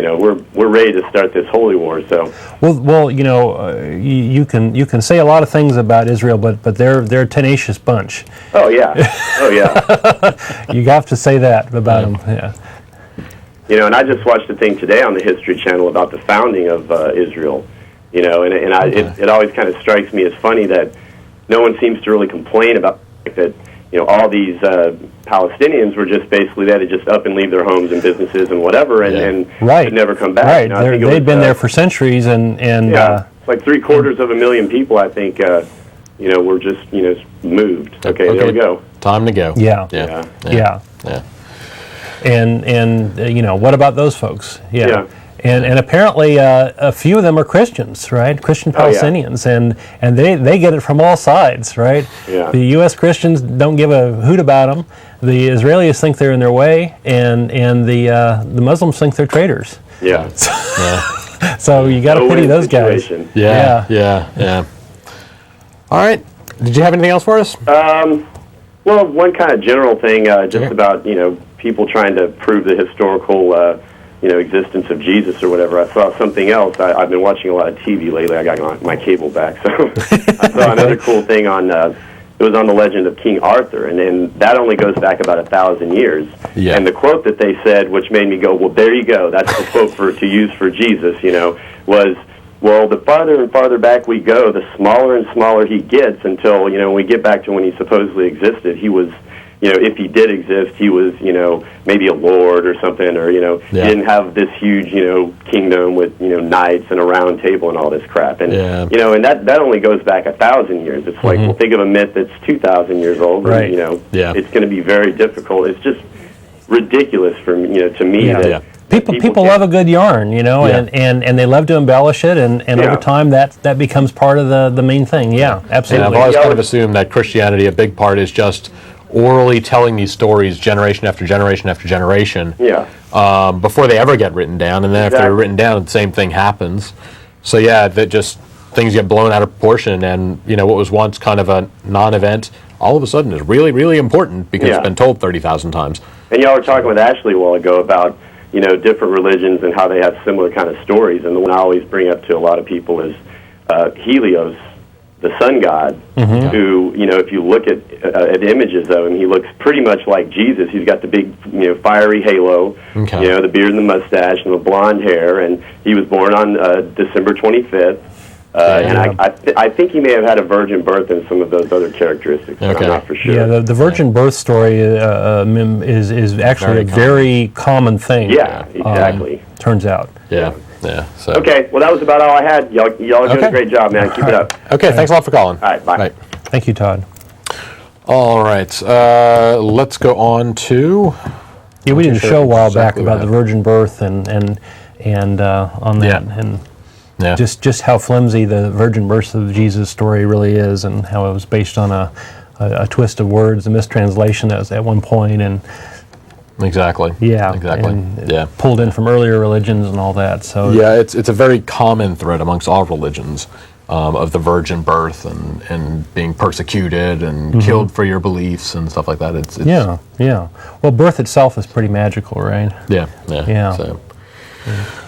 we're ready to start this holy war, so. Well, you can say a lot of things about Israel, but they're a tenacious bunch. Oh, yeah. You have to say that about them, yeah. And I just watched a thing today on the History Channel about the founding of Israel. It always kind of strikes me as funny that no one seems to really complain about the fact that, all these Palestinians were just basically they had to just up and leave their homes and businesses and whatever, and could never come back. Right, they'd been there for centuries, and like 750,000 people, I think, were just moved. Okay, there we go. Time to go. Yeah. And what about those folks? Yeah. And apparently a few of them are Christians, right? Christian Palestinians, and they get it from all sides, right? Yeah. The U.S. Christians don't give a hoot about them. The Israelis think they're in their way, and the Muslims think they're traitors. Yeah. So you got to pity those guys. Yeah. All right. Did you have anything else for us? Well, one kind of general thing, about people trying to prove the historical, existence of Jesus or whatever. I saw something else. I've been watching a lot of TV lately. I got my cable back, so I saw another cool thing on. It was on the legend of King Arthur, and that only goes back about 1,000 years. Yeah. And the quote that they said, which made me go, well, there you go. That's the quote to use for Jesus. Was, well, the farther and farther back we go, the smaller and smaller he gets until, when we get back to when he supposedly existed, he was, if he did exist, he was, maybe a lord or something, or, he didn't have this huge, kingdom with, knights and a round table and all this crap. And, and that only goes back 1,000 years. It's like, well, think of a myth that's 2,000 years old. Right. And, it's going to be very difficult. It's just ridiculous to me that People love a good yarn, you know, Yeah. and they love to embellish it, and over time that becomes part of the main thing. Yeah, And absolutely. I've always kind of assumed that Christianity, a big part is just orally telling these stories generation after generation after generation. Before they ever get written down, and then after they're written down, the same thing happens. So yeah, that just things get blown out of proportion, and you know what was once kind of a non-event, all of a sudden is really, really important because it's been told 30,000 times. And y'all were talking with Ashley a while ago about, you know, different religions and how they have similar kind of stories. And the one I always bring up to a lot of people is Helios, the sun god, who, you know, if you look at images of him, he looks pretty much like Jesus. He's got the big, you know, fiery halo, you know, the beard and the mustache and the blonde hair. And he was born on December 25th. And I think he may have had a virgin birth in some of those other characteristics, but I'm not for sure. Yeah, the virgin birth story is actually very common thing. Yeah, exactly. Turns out. Yeah. So. Okay, well, that was about all I had. Y'all are doing a great job, man. Keep it up. Okay, thanks a lot for calling. All right, bye. Right. Thank you, Todd. All right, let's go on to... Yeah, we did a show a while back about the virgin birth and on that, and just how flimsy the virgin birth of Jesus story really is, and how it was based on a twist of words, a mistranslation that was at one point, and exactly. And pulled in from earlier religions and all that. So yeah, it's a very common thread amongst all religions of the virgin birth and being persecuted and killed for your beliefs and stuff like that. It's Well, birth itself is pretty magical, right? Yeah. So.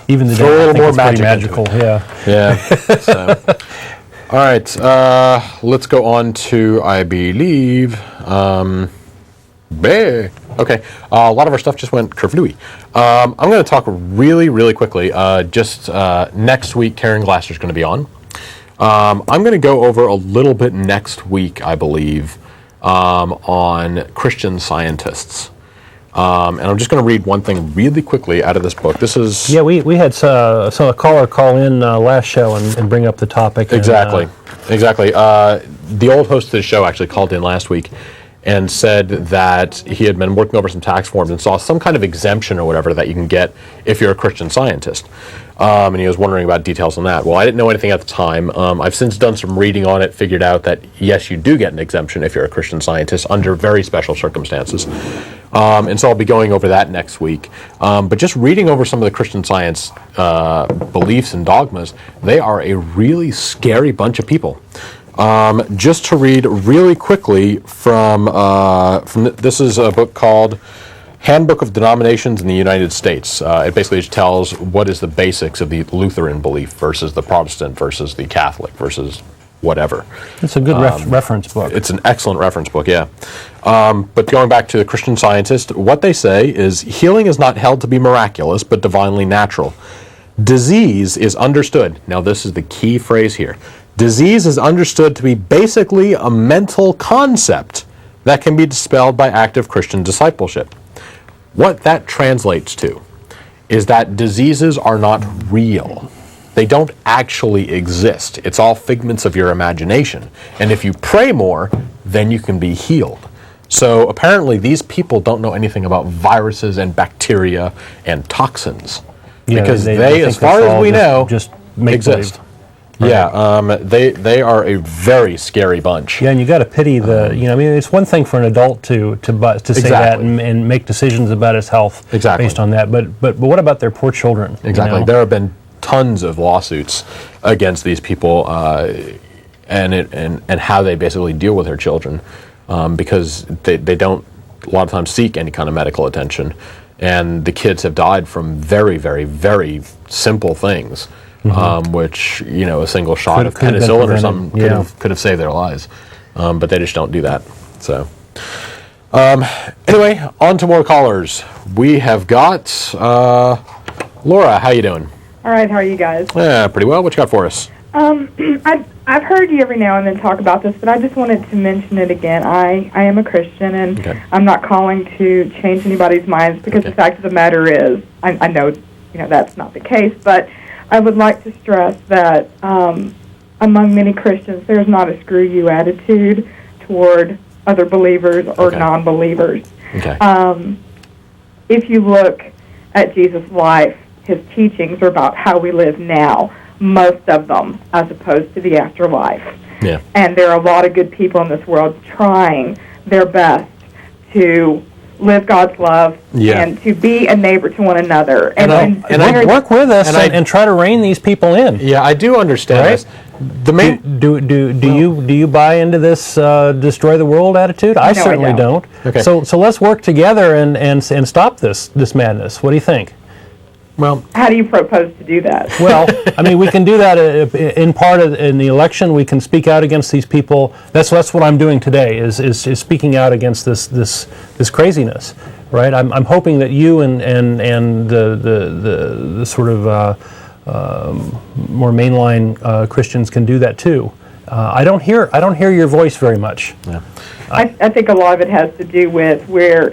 Even the Throw a little more magic magical. Yeah. So. All right, let's go on to, I believe, okay, a lot of our stuff just went kerflooey. I'm going to talk really, really quickly. Just next week, Karen Glasser's going to be on. I'm going to go over a little bit next week, I believe, on Christian scientists. And I'm just going to read one thing really quickly out of this book. This is... Yeah, we had a caller call in last show and bring up the topic. Exactly. The old host of the show actually called in last week and said that he had been working over some tax forms and saw some kind of exemption or whatever that you can get if you're a Christian scientist. And he was wondering about details on that. Well, I didn't know anything at the time. I've since done some reading on it, figured out that, yes, you do get an exemption if you're a Christian scientist under very special circumstances. And so I'll be going over that next week. But just reading over some of the Christian Science beliefs and dogmas, they are a really scary bunch of people. Just to read really quickly from this is a book called Handbook of Denominations in the United States. It basically just tells what is the basics of the Lutheran belief versus the Protestant versus the Catholic versus whatever. It's a good reference book. It's an excellent reference book, yeah. But going back to the Christian Scientist, what they say is healing is not held to be miraculous, but divinely natural. Disease is understood. Now this is the key phrase here. Disease is understood to be basically a mental concept that can be dispelled by active Christian discipleship. What that translates to is that diseases are not real. They don't actually exist. It's all figments of your imagination. And if you pray more, then you can be healed. So apparently these people don't know anything about viruses and bacteria and toxins. Because they as far as we know, just exist. Yeah, they are a very scary bunch. Yeah, and you got to pity the, I mean, it's one thing for an adult to say that and make decisions about his health based on that, but what about their poor children? Exactly. There have been tons of lawsuits against these people and how they basically deal with their children because they don't a lot of times seek any kind of medical attention, and the kids have died from very, very, very simple things. Which a single shot of penicillin or something could have saved their lives, but they just don't do that. So, anyway, on to more callers. We have got Laura. How you doing? All right. How are you guys? Yeah, pretty well. What you got for us? I've heard you every now and then talk about this, but I just wanted to mention it again. I am a Christian, and I'm not calling to change anybody's minds because the fact of the matter is, I know that's not the case, but I would like to stress that among many Christians, there's not a screw you attitude toward other believers or non-believers. Okay. If you look at Jesus' life, his teachings are about how we live now, most of them, as opposed to the afterlife. Yeah. And there are a lot of good people in this world trying their best to live God's love and to be a neighbor to one another. And work with us and try to rein these people in. Yeah, I do understand this. The main do you buy into this destroy the world attitude? I certainly don't. Okay. So let's work together and stop this madness. What do you think? Well, how do you propose to do that? Well, I mean, we can do that in part in the election. We can speak out against these people. That's what I'm doing today. Is speaking out against this craziness, right? I'm hoping that you and the sort of more mainline Christians can do that too. I don't hear your voice very much. Yeah. I think a lot of it has to do with we're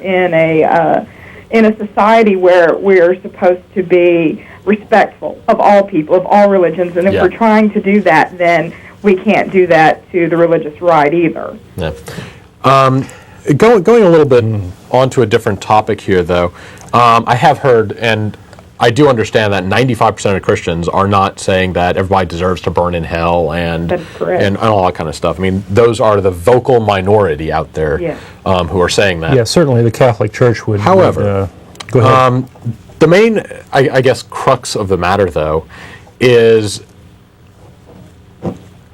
in a society where we're supposed to be respectful of all people, of all religions, and if we're trying to do that, then we can't do that to the religious right either. Yeah. Going a little bit onto a different topic here, though, I have heard, and I do understand that 95% of Christians are not saying that everybody deserves to burn in hell and all that kind of stuff. I mean, those are the vocal minority out there who are saying that. Yeah, certainly the Catholic Church would. However, go ahead. The main, I guess, crux of the matter, though, is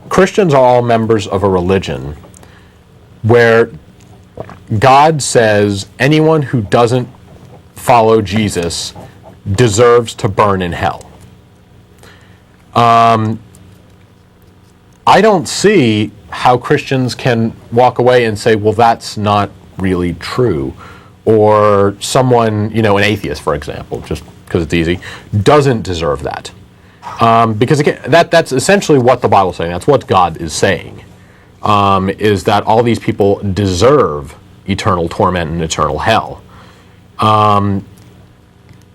Christians are all members of a religion where God says anyone who doesn't follow Jesus deserves to burn in hell. I don't see how Christians can walk away and say, well, that's not really true. Or someone, an atheist, for example, just because it's easy, doesn't deserve that. Because again, that's essentially what the Bible's saying. That's what God is saying, is that all these people deserve eternal torment and eternal hell.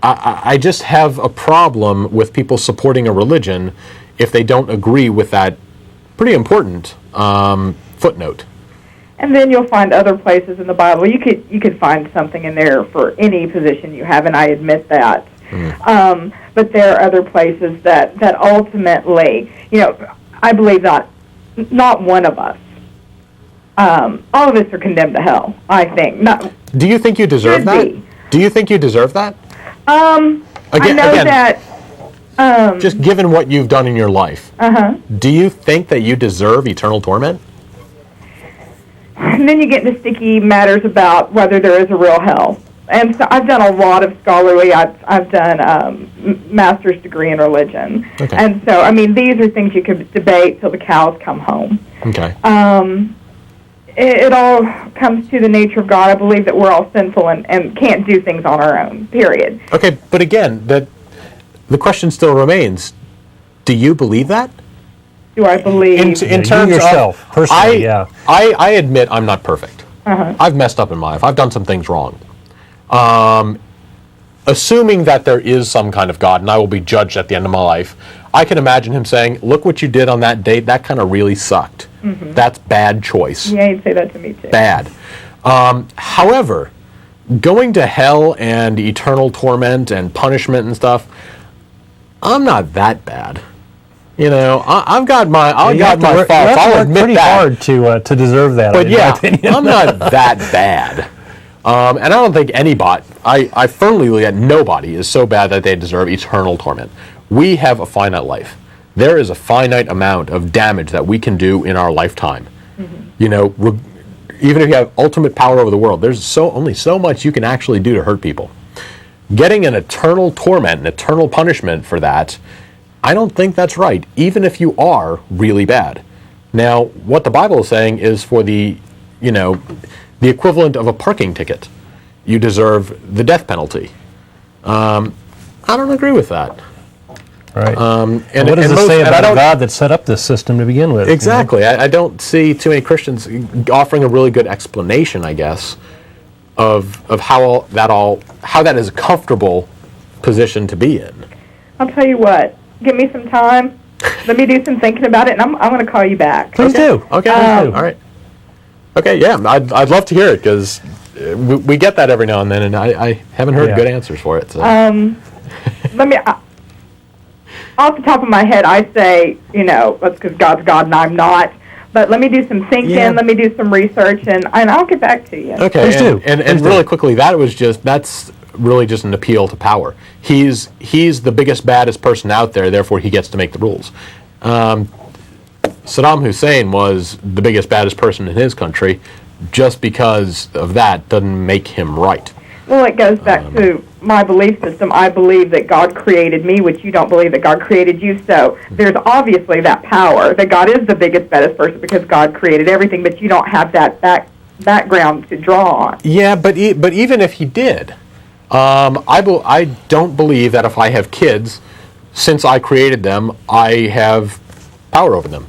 I just have a problem with people supporting a religion if they don't agree with that pretty important footnote. And then you'll find other places in the Bible. You could find something in there for any position you have, and I admit that. But there are other places that ultimately, I believe not one of us. All of us are condemned to hell, I think. Do you think you deserve that? Do you think you deserve that? I know that. Just given what you've done in your life, do you think that you deserve eternal torment? And then you get into sticky matters about whether there is a real hell. And so I've done a lot of scholarly. I've done master's degree in religion, and so I mean these are things you could debate till the cows come home. Okay. It all comes to the nature of God. I believe that we're all sinful and can't do things on our own, period. Okay, but again, the question still remains, do you believe that? Do I believe? In terms yourself, of... personally, I admit I'm not perfect. I've messed up in my life. I've done some things wrong. Assuming that there is some kind of God and I will be judged at the end of my life, I can imagine him saying, look what you did on that date, that kind of really sucked. That's bad choice. Yeah, he'd say that to me too. Bad. However, going to hell and eternal torment and punishment and stuff, I'm not that bad. I've got my faults. I'll admit pretty hard to deserve that. But I'm not that bad. And I don't think anybody, I firmly believe that nobody is so bad that they deserve eternal torment. We have a finite life. There is a finite amount of damage that we can do in our lifetime. Even if you have ultimate power over the world, there's only so much you can actually do to hurt people. Getting an eternal torment, an eternal punishment for that, I don't think that's right, even if you are really bad. Now, what the Bible is saying is for the equivalent of a parking ticket, you deserve the death penalty. I don't agree with that. Right. And what does it say about God that set up this system to begin with? Exactly. I don't see too many Christians offering a really good explanation, I guess, of how that is a comfortable position to be in. I'll tell you what. Give me some time. Let me do some thinking about it, and I'm going to call you back. Please do. Okay. All right. Okay. Yeah. I'd love to hear it because we get that every now and then, and I haven't heard good answers for it. So. Let me. Off the top of my head, I say, that's because God's God and I'm not. But let me do some thinking. Let me do some research, and I'll get back to you. Okay, Please do. And really quickly, that's really just an appeal to power. He's the biggest, baddest person out there. Therefore, he gets to make the rules. Saddam Hussein was the biggest, baddest person in his country. Just because of that doesn't make him right. Well, it goes back to my belief system. I believe that God created me, which you don't believe that God created you. So there's obviously that power, that God is the biggest, baddest person because God created everything, but you don't have that background to draw on. Yeah, but even if he did, I don't believe that if I have kids, since I created them, I have power over them.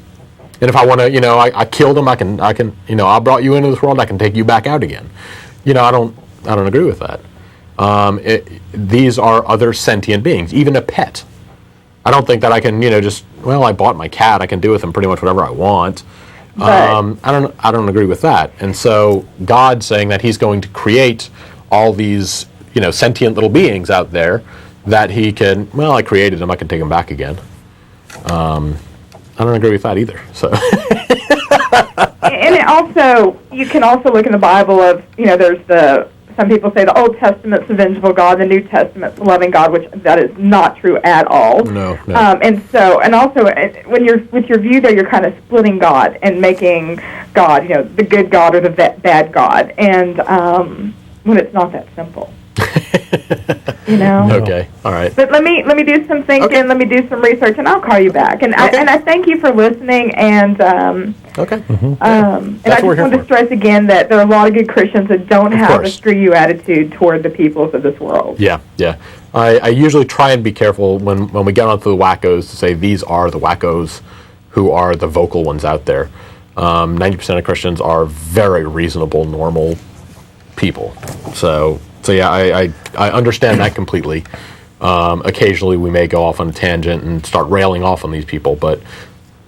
And if I want to, I killed them, I can, I brought you into this world, I can take you back out again. I don't agree with that. These are other sentient beings, even a pet. I don't think that I can, I bought my cat, I can do with him pretty much whatever I want. I don't agree with that. And so God saying that he's going to create all these, sentient little beings out there that he can, I created them, I can take them back again. I don't agree with that either. So. And it also, you can also look in the Bible of, there's some people say the Old Testament's a vengeful God, the New Testament's a loving God, which that is not true at all. No. And also, when you're with your view there, you're kind of splitting God and making God, the good God or the bad God, and when it's not that simple. Okay, all right. But let me do some thinking, let me do some research, and I'll call you back. And I thank you for listening. And and I just want to stress again that there are a lot of good Christians that don't have a screw you attitude toward the peoples of this world. Yeah. I usually try and be careful when we get onto the wackos to say these are the wackos who are the vocal ones out there. 90% of Christians are very reasonable, normal people. So yeah, I understand that completely. Occasionally we may go off on a tangent and start railing off on these people, but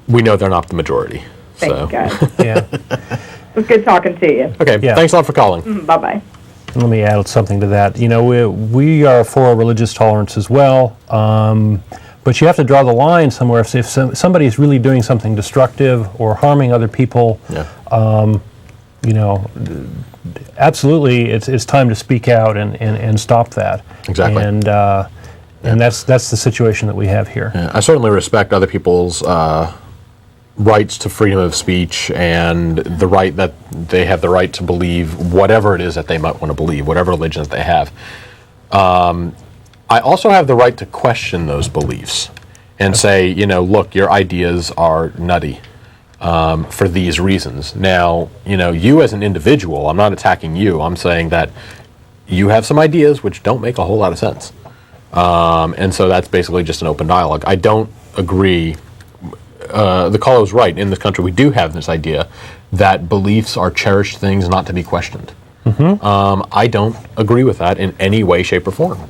we know they're not the majority. Thank you, guys. Yeah. It was good talking to you. Okay, thanks a lot for calling. Bye-bye. Let me add something to that. We are for religious tolerance as well, but you have to draw the line somewhere. If somebody is really doing something destructive or harming other people, absolutely, it's time to speak out and stop that. Exactly. And that's the situation that we have here. Yeah, I certainly respect other people's rights to freedom of speech and the right that they have the right to believe whatever it is that they might want to believe, whatever religion that they have. I also have the right to question those beliefs and say, look, your ideas are nutty. For these reasons. Now, you as an individual, I'm not attacking you. I'm saying that you have some ideas which don't make a whole lot of sense. And so that's basically just an open dialogue. I don't agree. The caller was right. In this country, we do have this idea that beliefs are cherished things not to be questioned. I don't agree with that in any way, shape, or form.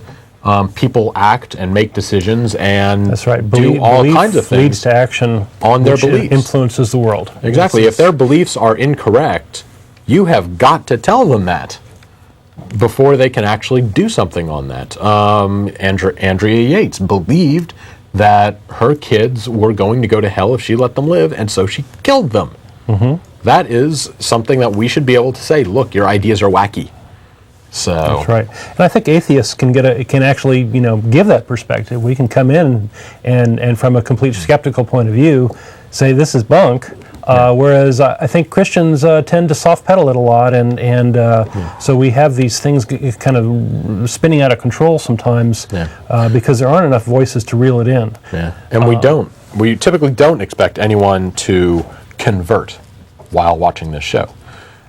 People act and make decisions and do all kinds of things. Leads to action on their beliefs. Influences the world. Exactly. If their beliefs are incorrect, you have got to tell them that before they can actually do something on that. Andrea Yates believed that her kids were going to go to hell if she let them live, and so she killed them. That is something that we should be able to say, look, your ideas are wacky. So that's right, and I think atheists can actually give that perspective. We can come in and from a complete skeptical point of view, say this is bunk. Whereas I think Christians tend to soft pedal it a lot, and so we have these things kind of spinning out of control sometimes because there aren't enough voices to reel it in. Yeah, and we typically don't expect anyone to convert while watching this show.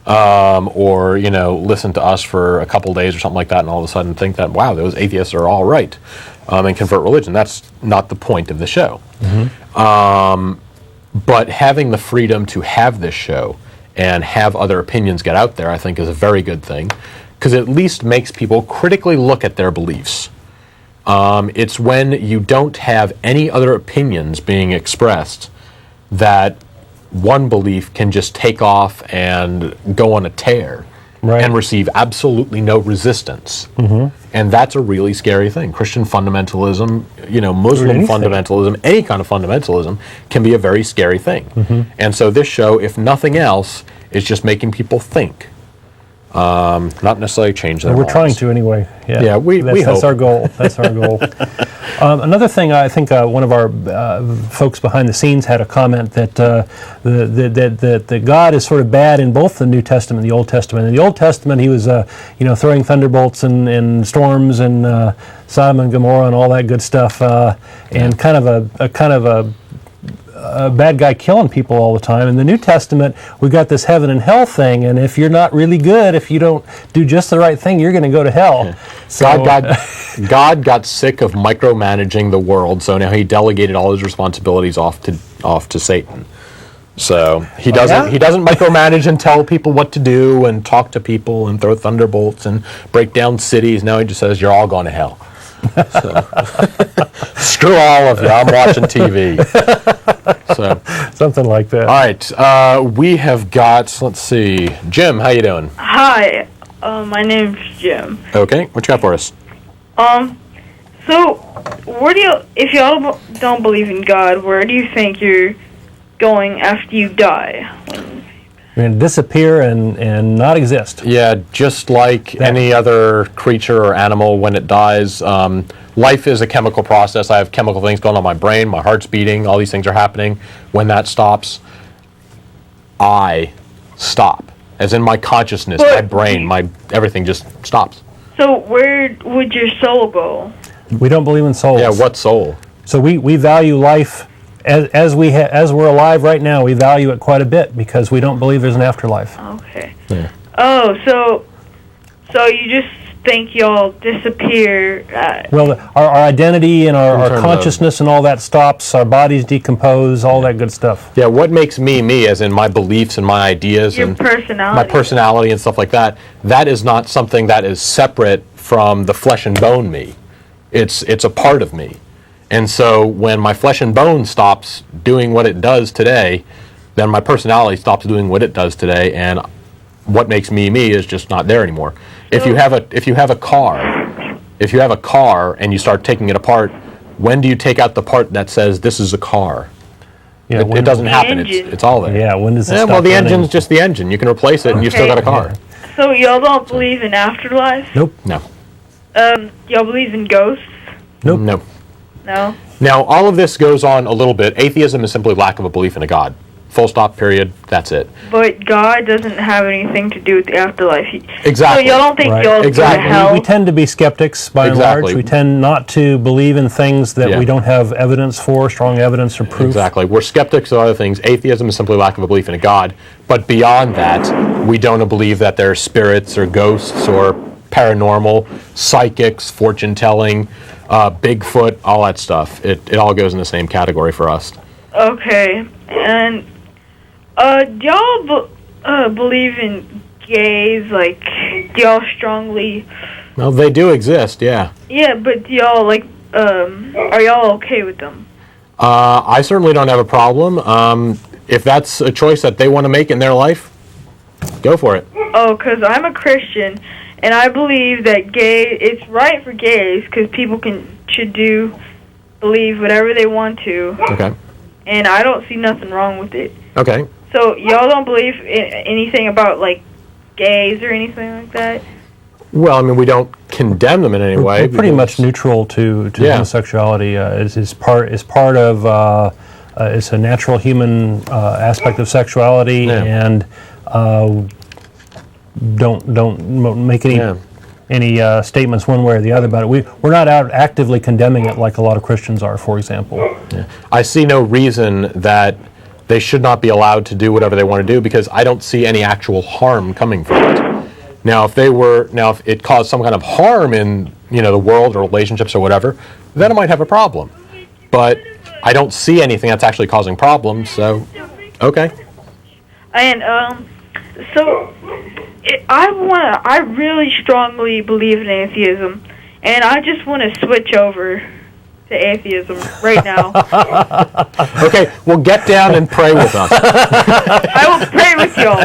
Or listen to us for a couple days or something like that, and all of a sudden think that, wow, those atheists are all right, and convert religion. That's not the point of the show. But having the freedom to have this show and have other opinions get out there, I think, is a very good thing, because it at least makes people critically look at their beliefs. It's when you don't have any other opinions being expressed that one belief can just take off and go on a tear and receive absolutely no resistance. And that's a really scary thing. Christian fundamentalism, Muslim fundamentalism, any kind of fundamentalism can be a very scary thing. And so this show, if nothing else, is just making people think. Not necessarily change their We're lives. trying to anyway. Yeah, we hope. That's our goal. That's our goal. Another thing, I think one of our folks behind the scenes had a comment that that God is sort of bad in both the New Testament and the Old Testament. In the Old Testament, he was throwing thunderbolts and storms and Sodom and Gomorrah and all that good stuff, and kind of a bad guy killing people all the time. In the New Testament, we got this heaven and hell thing, and if you're not really good, if you don't do just the right thing, you're going to go to hell. Yeah. So, God got sick of micromanaging the world, so now he delegated all his responsibilities off to Satan. So he doesn't micromanage and tell people what to do and talk to people and throw thunderbolts and break down cities. Now he just says, you're all going to hell. So, screw all of you, I'm watching TV. So something like that. All right, we have got, let's see, Jim, how you doing? Hi, my name's Jim. Okay, what you got for us? So, if y'all don't believe in God, where do you think you're going after you die? You're going to disappear and not exist. Yeah, just like any other creature or animal when it dies. Life is a chemical process. I have chemical things going on in my brain, my heart's beating, all these things are happening. When that stops, I stop. As in my consciousness, my brain, my everything just stops. So where would your soul go? We don't believe in souls. Yeah, what soul? So we value life as we're alive right now. We value it quite a bit because we don't believe there's an afterlife. Okay. Yeah. Oh, so you just think y'all disappear? Well, our identity and our consciousness and all that stops. Our bodies decompose. All that good stuff. Yeah, what makes me, as in my beliefs and my ideas your and personality. my personality and stuff like that, that is not something that is separate from the flesh and bone me. It's a part of me. And so when my flesh and bone stops doing what it does today, then my personality stops doing what it does today, and what makes me is just not there anymore. If you have a car and you start taking it apart, when do you take out the part that says this is a car? Yeah, it doesn't happen. It's all there. Yeah, when does it stop well, the running? engine's just the engine. You can replace it, and you've still got a car. Yeah. So y'all don't believe in afterlife? Nope. No. Y'all believe in ghosts? Nope. No. No. Now, all of this goes on a little bit. Atheism is simply lack of a belief in a God. Full stop, period. That's it. But God doesn't have anything to do with the afterlife. Exactly. So y'all don't think y'all go to hell? We tend to be skeptics by and large. We tend not to believe in things that we don't have evidence for, strong evidence or proof. Exactly. We're skeptics of other things. Atheism is simply lack of a belief in a God. But beyond that, we don't believe that there are spirits or ghosts or paranormal, psychics, fortune-telling, Bigfoot, all that stuff. It all goes in the same category for us. Okay. And do y'all believe in gays? Like, do y'all strongly... Well, they do exist, yeah. Yeah, but do y'all, are y'all okay with them? I certainly don't have a problem. If that's a choice that they want to make in their life, go for it. Oh, because I'm a Christian, and I believe that it's right for gays, because people should believe whatever they want to. Okay. And I don't see nothing wrong with it. Okay. So y'all don't believe anything about, gays or anything like that? Well, I mean, we don't condemn them in any way. We're pretty much neutral to homosexuality. It's part of it's a natural human aspect of sexuality, and don't make any statements one way or the other about it. We're not out actively condemning it like a lot of Christians are, for example. Yeah. I see no reason that they should not be allowed to do whatever they want to do, because I don't see any actual harm coming from it. Now, if it caused some kind of harm in the world or relationships or whatever, then it might have a problem. But I don't see anything that's actually causing problems, so okay. And so I really strongly believe in atheism, and I just want to switch over to atheism right now. Okay, well, get down and pray with us. I will pray with y'all.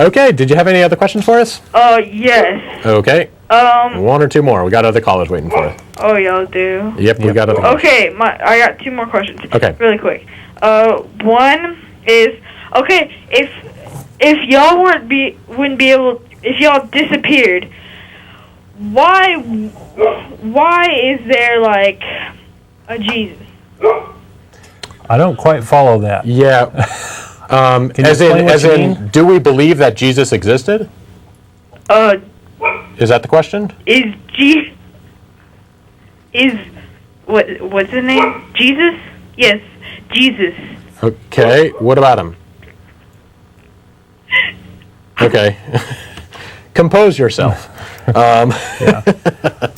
Okay, did you have any other questions for us? Yes. Okay. One or two more. We got other callers waiting for us. Oh, y'all do? Yep, we got other callers. Okay, I got two more questions. Okay. Really quick. One is, okay, if y'all wouldn't be able, if y'all disappeared, why is there like a Jesus? I don't quite follow that. Yeah. As in, do we believe that Jesus existed? Is that the question? What's his name? Jesus? Yes, Jesus. Okay, what about him? Okay. Compose yourself.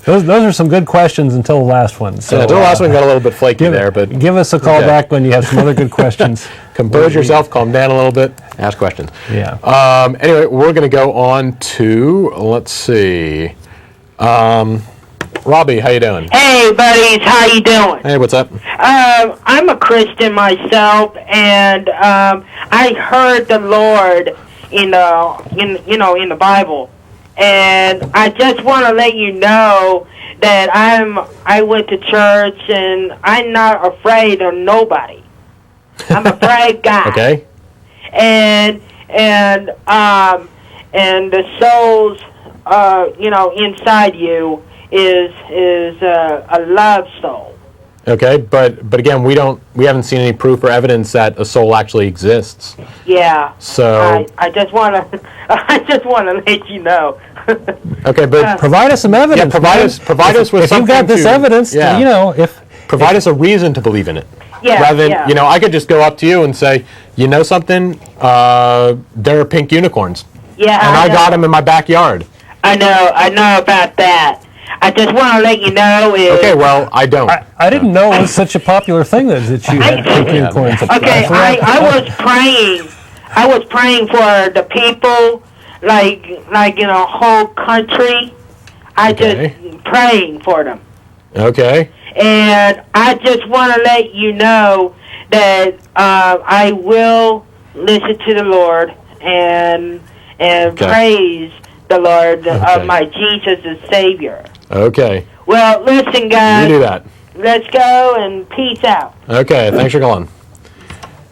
Those are some good questions until the last one. So the last one got a little bit flaky there, but give us a call back when you have some other good questions. Compose yourself, calm down a little bit, ask questions. Yeah. Anyway, we're going to go on to, let's see, Robbie, how you doing? Hey, buddies, how you doing? Hey, what's up? I'm a Christian myself, and I heard the Lord in the Bible, and I just want to let you know that I went to church, and I'm not afraid of nobody. I'm a brave guy. Okay. And the souls, inside you is a love soul. Okay, but again, we haven't seen any proof or evidence that a soul actually exists. Yeah. So I just want to let you know. Okay, but provide us some evidence. Yeah, provide us with if something. If you've got this evidence, provide us a reason to believe in it. Yeah. Rather than I could just go up to you and say, you know something, there are pink unicorns. Yeah. And I got them in my backyard. I know about that. I just want to let you know is... Okay, well, I don't. I didn't know it was such a popular thing that you had pink unicorns. Okay, I was praying for the people, like in a whole country. Just praying for them. Okay. And I just want to let you know that I will listen to the Lord and praise the Lord of my Jesus as Savior. Okay. Well, listen, guys. You do that. Let's go and peace out. Okay, thanks for calling.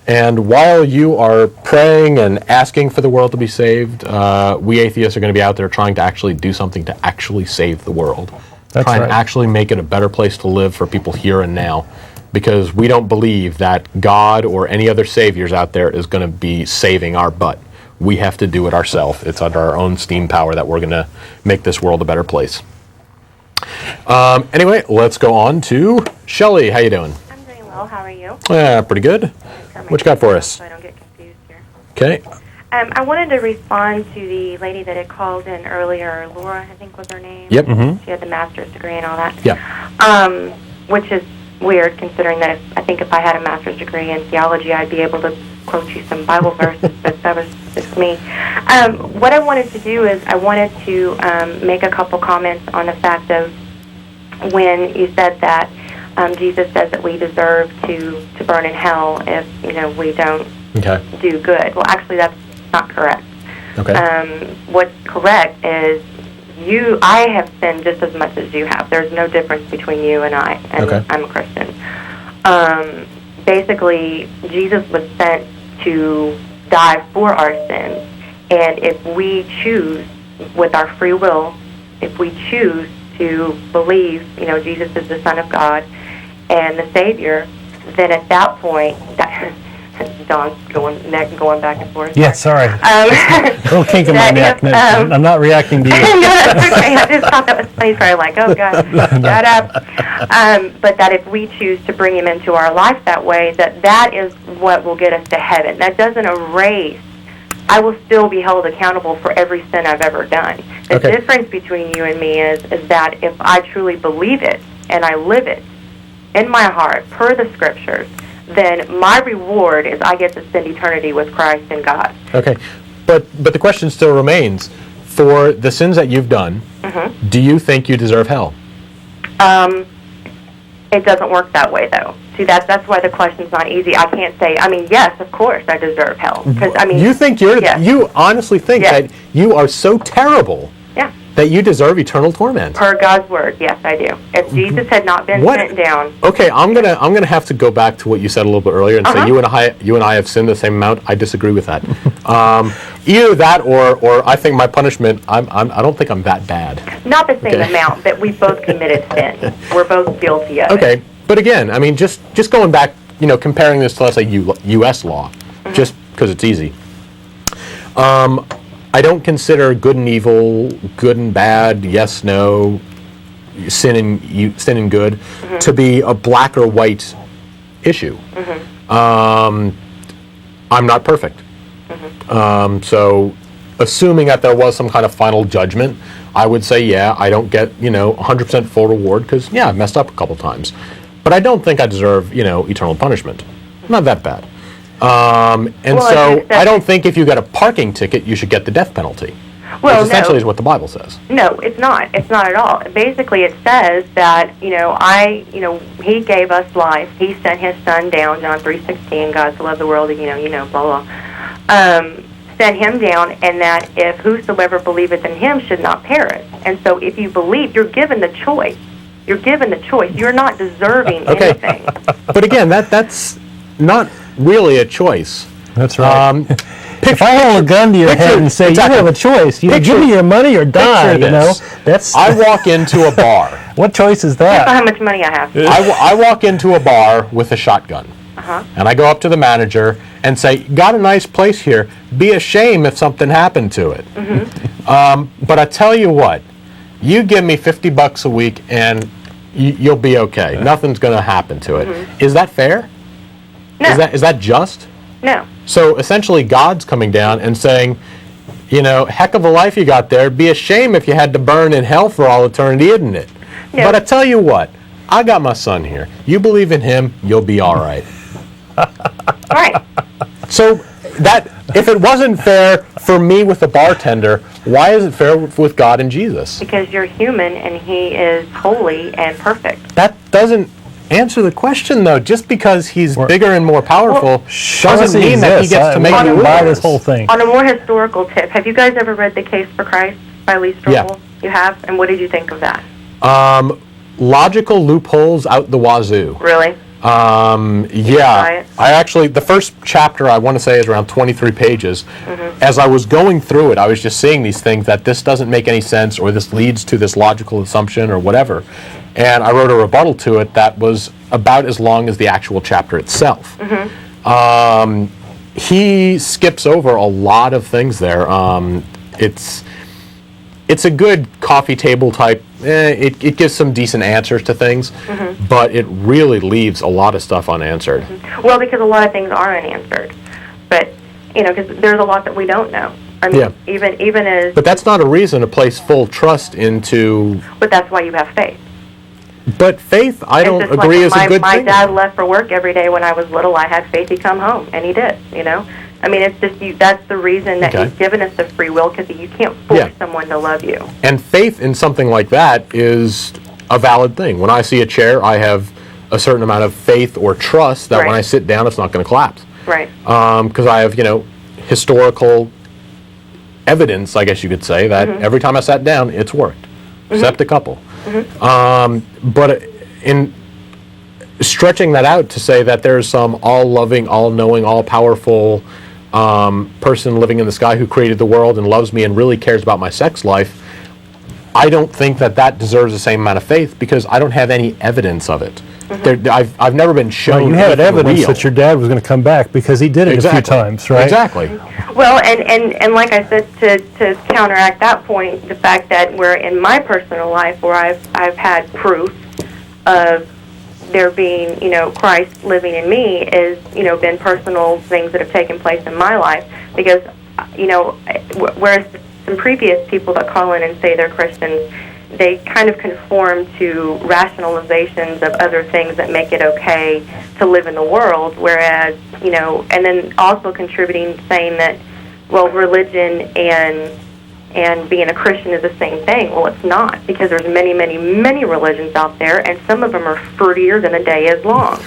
And while you are praying and asking for the world to be saved, we atheists are going to be out there trying to actually do something to actually save the world. Try and actually make it a better place to live for people here and now. Because we don't believe that God or any other saviors out there is going to be saving our butt. We have to do it ourselves. It's under our own steam power that we're going to make this world a better place. Anyway, let's go on to Shelly. How you doing? I'm doing well. How are you? Yeah, pretty good. What you got for us? So I don't get confused here. Okay. I wanted to respond to the lady that had called in earlier. Laura, I think was her name. Yep. Mm-hmm. She had the master's degree and all that. Yeah. Which is weird, considering that if I had a master's degree in theology, I'd be able to quote you some Bible verses, but that was just me. What I wanted to do is I wanted to make a couple comments on the fact of when you said that Jesus says that we deserve to burn in hell if we don't do good. Well, actually, that's not correct. Okay. What's correct is I have sinned just as much as you have. There's no difference between you and I, and I'm a Christian. Basically, Jesus was sent to die for our sins, and if we choose with our free will, if we choose to believe, Jesus is the Son of God and the Savior, then at that point, Don's going back and forth. Yeah, sorry. A little kink in my neck. I'm not reacting to you. Okay, I just thought that was funny, so I'm like, oh, God, shut up. But that if we choose to bring him into our life that way, that is what will get us to heaven. That doesn't erase. I will still be held accountable for every sin I've ever done. The difference between you and me is that if I truly believe it and I live it in my heart, per the Scriptures, then my reward is I get to spend eternity with Christ and God. Okay, but the question still remains: for the sins that you've done, do you think you deserve hell? It doesn't work that way, though. See, that's why the question's not easy. I can't say, I mean, yes, of course I deserve hell. Because, I mean... You think you honestly think that you are so terrible that you deserve eternal torment? Per God's word, yes, I do. If Jesus had not been sent down... Okay, I'm gonna have to go back to what you said a little bit earlier and say you and I have sinned the same amount. I disagree with that. Either that or I think my punishment, I don't think I'm that bad. Not the same amount, but we both committed sin. We're both guilty of it. Okay, but again, I mean, just going back, comparing this to, let's say, U.S. law, just because it's easy. I don't consider good and evil, good and bad, yes, no, sin and good, to be a black or white issue. I'm not perfect. So assuming that there was some kind of final judgment, I would say, I don't get, 100% full reward because, I messed up a couple times. But I don't think I deserve, eternal punishment. Not that bad. I don't think if you get a parking ticket, you should get the death penalty. Well, which essentially is what the Bible says. No, it's not. It's not at all. Basically, it says that, He gave us life. He sent His Son down, John 3:16, God so loved the world, blah, blah. Sent Him down, and that if whosoever believeth in Him should not perish. And so if you believe, you're given the choice. You're given the choice. You're not deserving anything. But again, that's not really a choice. That's right. If I hold a gun to your head and say, you have a choice, you give me your money or die, that's... I walk into a bar. What choice is that? That's not how much money I have. I walk into a bar with a shotgun. And I go up to the manager and say, got a nice place here. Be a shame if something happened to it. But I tell you what, you give me $50 a week and you'll be okay. Nothing's going to happen to it. Is that fair? No. Is that just? No. So essentially God's coming down and saying, heck of a life you got there. Be a shame if you had to burn in hell for all eternity, isn't it? No. But I tell you what, I got my son here. You believe in him, you'll be all right. Right. So that if it wasn't fair for me with the bartender, why is it fair with God and Jesus? Because you're human and He is holy and perfect. That doesn't answer the question, though. Just because He's bigger and more powerful doesn't mean that He gets to make you buy this whole thing. On a more historical tip, have you guys ever read The Case for Christ by Lee Strobel? Yeah. You have? And what did you think of that? Logical loopholes out the wazoo. Really? I actually, the first chapter I want to say is around 23 pages. As I was going through it, I was just seeing these things that this doesn't make any sense, or this leads to this logical assumption, or whatever. And I wrote a rebuttal to it that was about as long as the actual chapter itself. He skips over a lot of things there. It's a good coffee table type. It gives some decent answers to things, but it really leaves a lot of stuff unanswered. Well, because a lot of things are unanswered, but because there's a lot that we don't know. I mean, even as. But that's not a reason to place full trust into. But that's why you have faith. But faith, I don't agree, is a good thing. My dad left for work every day when I was little. I had faith he'd come home, and he did. I mean, it's just that's the reason that He's given us the free will, because you can't force someone to love you. And faith in something like that is a valid thing. When I see a chair, I have a certain amount of faith or trust that when I sit down, it's not going to collapse. Right. Because I have, historical evidence, I guess you could say, that every time I sat down, it's worked, except a couple. But in stretching that out to say that there's some all-loving, all-knowing, all-powerful person living in the sky who created the world and loves me and really cares about my sex life, I don't think that deserves the same amount of faith, because I don't have any evidence of it. I've never been shown. Well, you had evidence that your dad was going to come back, because he did it a few times, right? Exactly. Well, and like I said, to counteract that point, the fact that we're in my personal life where I've had proof of there being, Christ living in me is, been personal things that have taken place in my life, because, whereas some previous people that call in and say they're Christians, they kind of conform to rationalizations of other things that make it okay to live in the world, whereas, and then also contributing, saying that, well, religion and and being a Christian is the same thing. Well, it's not, because there's many, many, many religions out there, and some of them are fruitier than a day is long.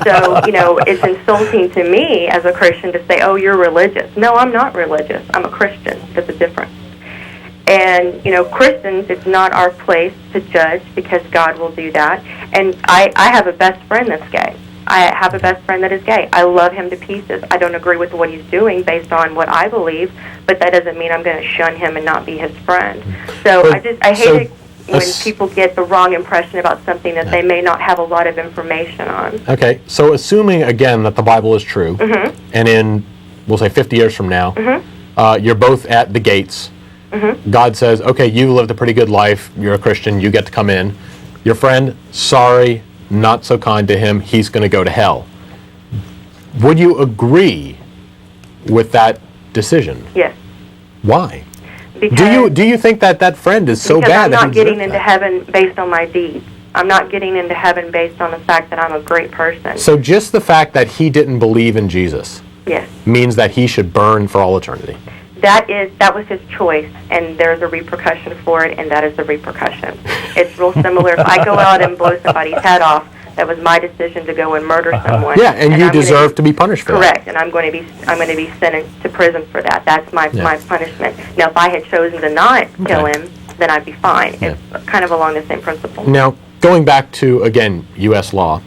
So, you know, it's insulting to me as a Christian to say, oh, you're religious. No, I'm not religious. I'm a Christian. There's a difference. And, you know, Christians, it's not our place to judge, because God will do that. And I have a best friend that's gay. I have a best friend that is gay. I love him to pieces. I don't agree with what he's doing based on what I believe, but that doesn't mean I'm going to shun him and not be his friend. So I hate it when people get the wrong impression about something that they may not have a lot of information on. Okay, so assuming, again, that the Bible is true, and in, we'll say 50 years from now, you're both at the gates, God says, okay, you lived a pretty good life, you're a Christian, you get to come in. Your friend, sorry, not so kind to him, he's going to go to hell. Would you agree with that decision? Yes. Why? Because Do you think that that friend is so bad? Because I'm not getting into heaven based on my deeds. I'm not getting into heaven based on the fact that I'm a great person. So just the fact that he didn't believe in Jesus means that he should burn for all eternity? That was his choice, and there's a repercussion for it, and that is the repercussion. It's real similar. If I go out and blow somebody's head off, that was my decision to go and murder someone. Yeah, and you deserve to be punished for that. Correct, and I'm going to be sentenced to prison for that. That's my punishment. Now, if I had chosen to not kill him, then I'd be fine. It's kind of along the same principle. Now, going back to, again, U.S. law,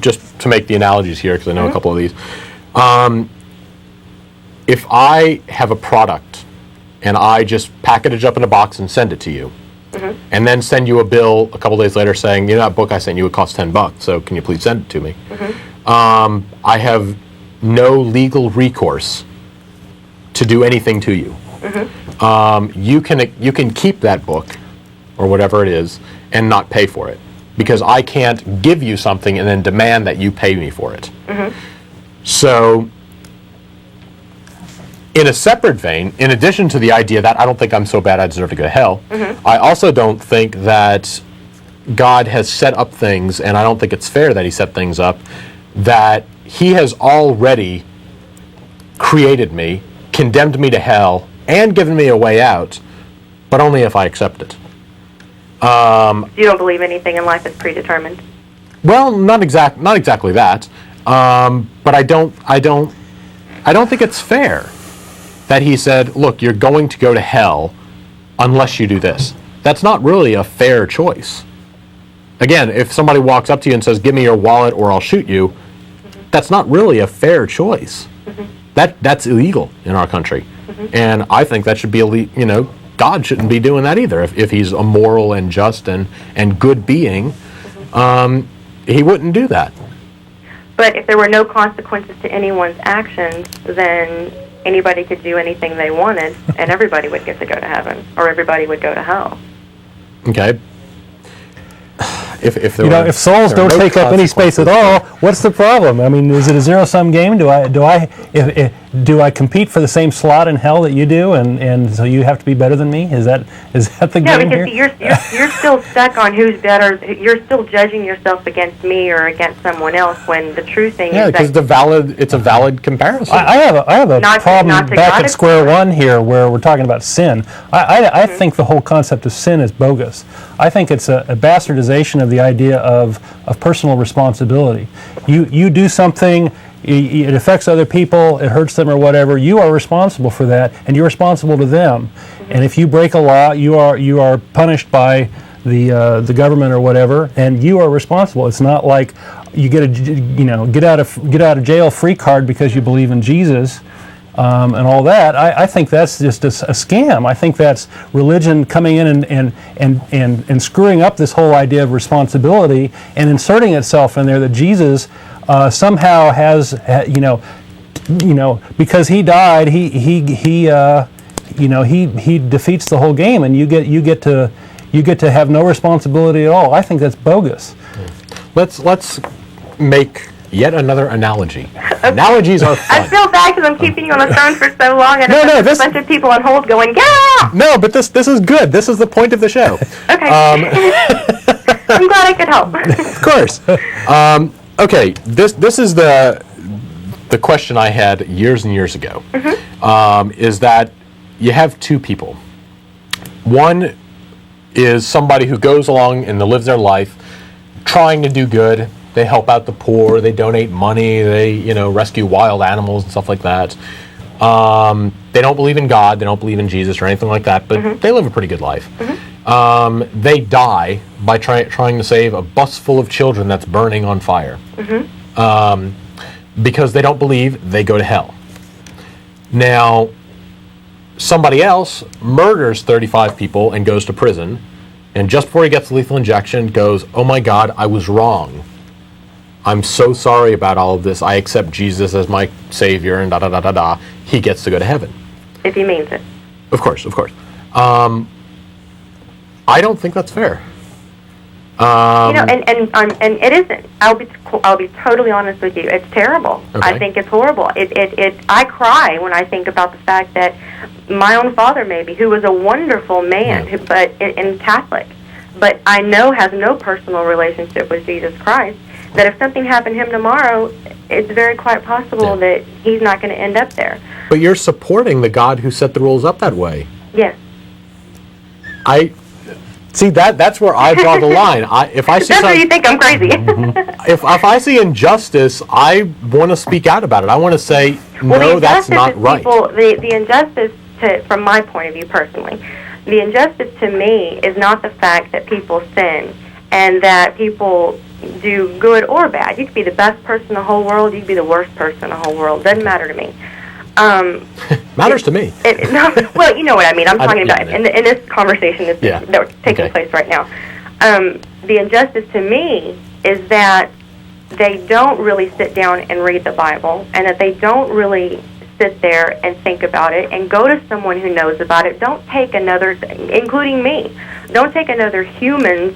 just to make the analogies here, because I know a couple of these. If I have a product and I just package it up in a box and send it to you, and then send you a bill a couple days later saying, you know, that book I sent you would cost $10, so can you please send it to me? I have no legal recourse to do anything to you. You can keep that book or whatever it is and not pay for it, because I can't give you something and then demand that you pay me for it. So, in a separate vein, in addition to the idea that I don't think I'm so bad I deserve to go to hell, I also don't think that God has set up things, and I don't think it's fair that he set things up, that he has already created me, condemned me to hell, and given me a way out, but only if I accept it. You don't believe anything in life is predetermined? Well, not exactly that, but I don't think it's fair that he said, look, you're going to go to hell unless you do this. That's not really a fair choice. Again, if somebody walks up to you and says, give me your wallet or I'll shoot you, that's not really a fair choice. That's illegal in our country. And I think that should be illegal. You know, God shouldn't be doing that either. If he's a moral and just and good being, he wouldn't do that. But if there were no consequences to anyone's actions, then anybody could do anything they wanted, and everybody would get to go to heaven, or everybody would go to hell. Okay. If souls don't take up any space at all, what's the problem? I mean, is it a zero-sum game? Do I compete for the same slot in hell that you do, and so you have to be better than me? Is that the game here? No, because you're still stuck on who's better. You're still judging yourself against me or against someone else, when the true thing is that... Yeah, because it's a valid comparison. I have a problem back at square one here, where we're talking about sin. I think the whole concept of sin is bogus. I think it's a bastardization of the idea of personal responsibility. You do something, it affects other people, it hurts them or whatever, you are responsible for that, and you're responsible to them. And if you break a law, you are punished by the government or whatever, and you are responsible. It's not like you get a get out of jail free card because you believe in Jesus. And all that. I think that's just a scam. I think that's religion coming in and screwing up this whole idea of responsibility and inserting itself in there, that Jesus somehow has, because he died, he defeats the whole game, and you get to have no responsibility at all. I think that's bogus. Let's make yet another analogy. Analogies are fun. I feel bad because I'm keeping you on the phone for so long, and there's a bunch of people on hold going, yeah! No, but this is good. This is the point of the show. Okay. I'm glad I could help. Of course. Okay, this is the question I had years and years ago. Is that you have two people. One is somebody who goes along and lives their life trying to do good. They help out the poor. They donate money. They, rescue wild animals and stuff like that. They don't believe in God. They don't believe in Jesus or anything like that, but they live a pretty good life. They die by trying to save a bus full of children that's burning on fire. Because they don't believe, they go to hell. Now, somebody else murders 35 people and goes to prison, and just before he gets the lethal injection goes, "Oh my God, I was wrong. I'm so sorry about all of this. I accept Jesus as my Savior," and da-da-da-da-da. He gets to go to heaven. If he means it. Of course. I don't think that's fair. And it isn't. I'll be totally honest with you. It's terrible. Okay. I think it's horrible. I cry when I think about the fact that my own father, maybe, who was a wonderful man, and Catholic, but I know has no personal relationship with Jesus Christ, that if something happened to him tomorrow, it's very quite possible that he's not going to end up there. But you're supporting the God who set the rules up that way. Yes. See, that's where I draw the line. If I see that's where you think I'm crazy. if I see injustice, I want to speak out about it. I want to say, no, that's not right. The injustice, from my point of view personally, the injustice to me is not the fact that people sin and that people do good or bad. You could be the best person in the whole world. You could be the worst person in the whole world. Doesn't matter to me. Matters to me. Well, you know what I mean. I'm talking about in this conversation that's taking place right now. The injustice to me is that they don't really sit down and read the Bible, and that they don't really sit there and think about it and go to someone who knows about it. Don't take another, including me, don't take another human's,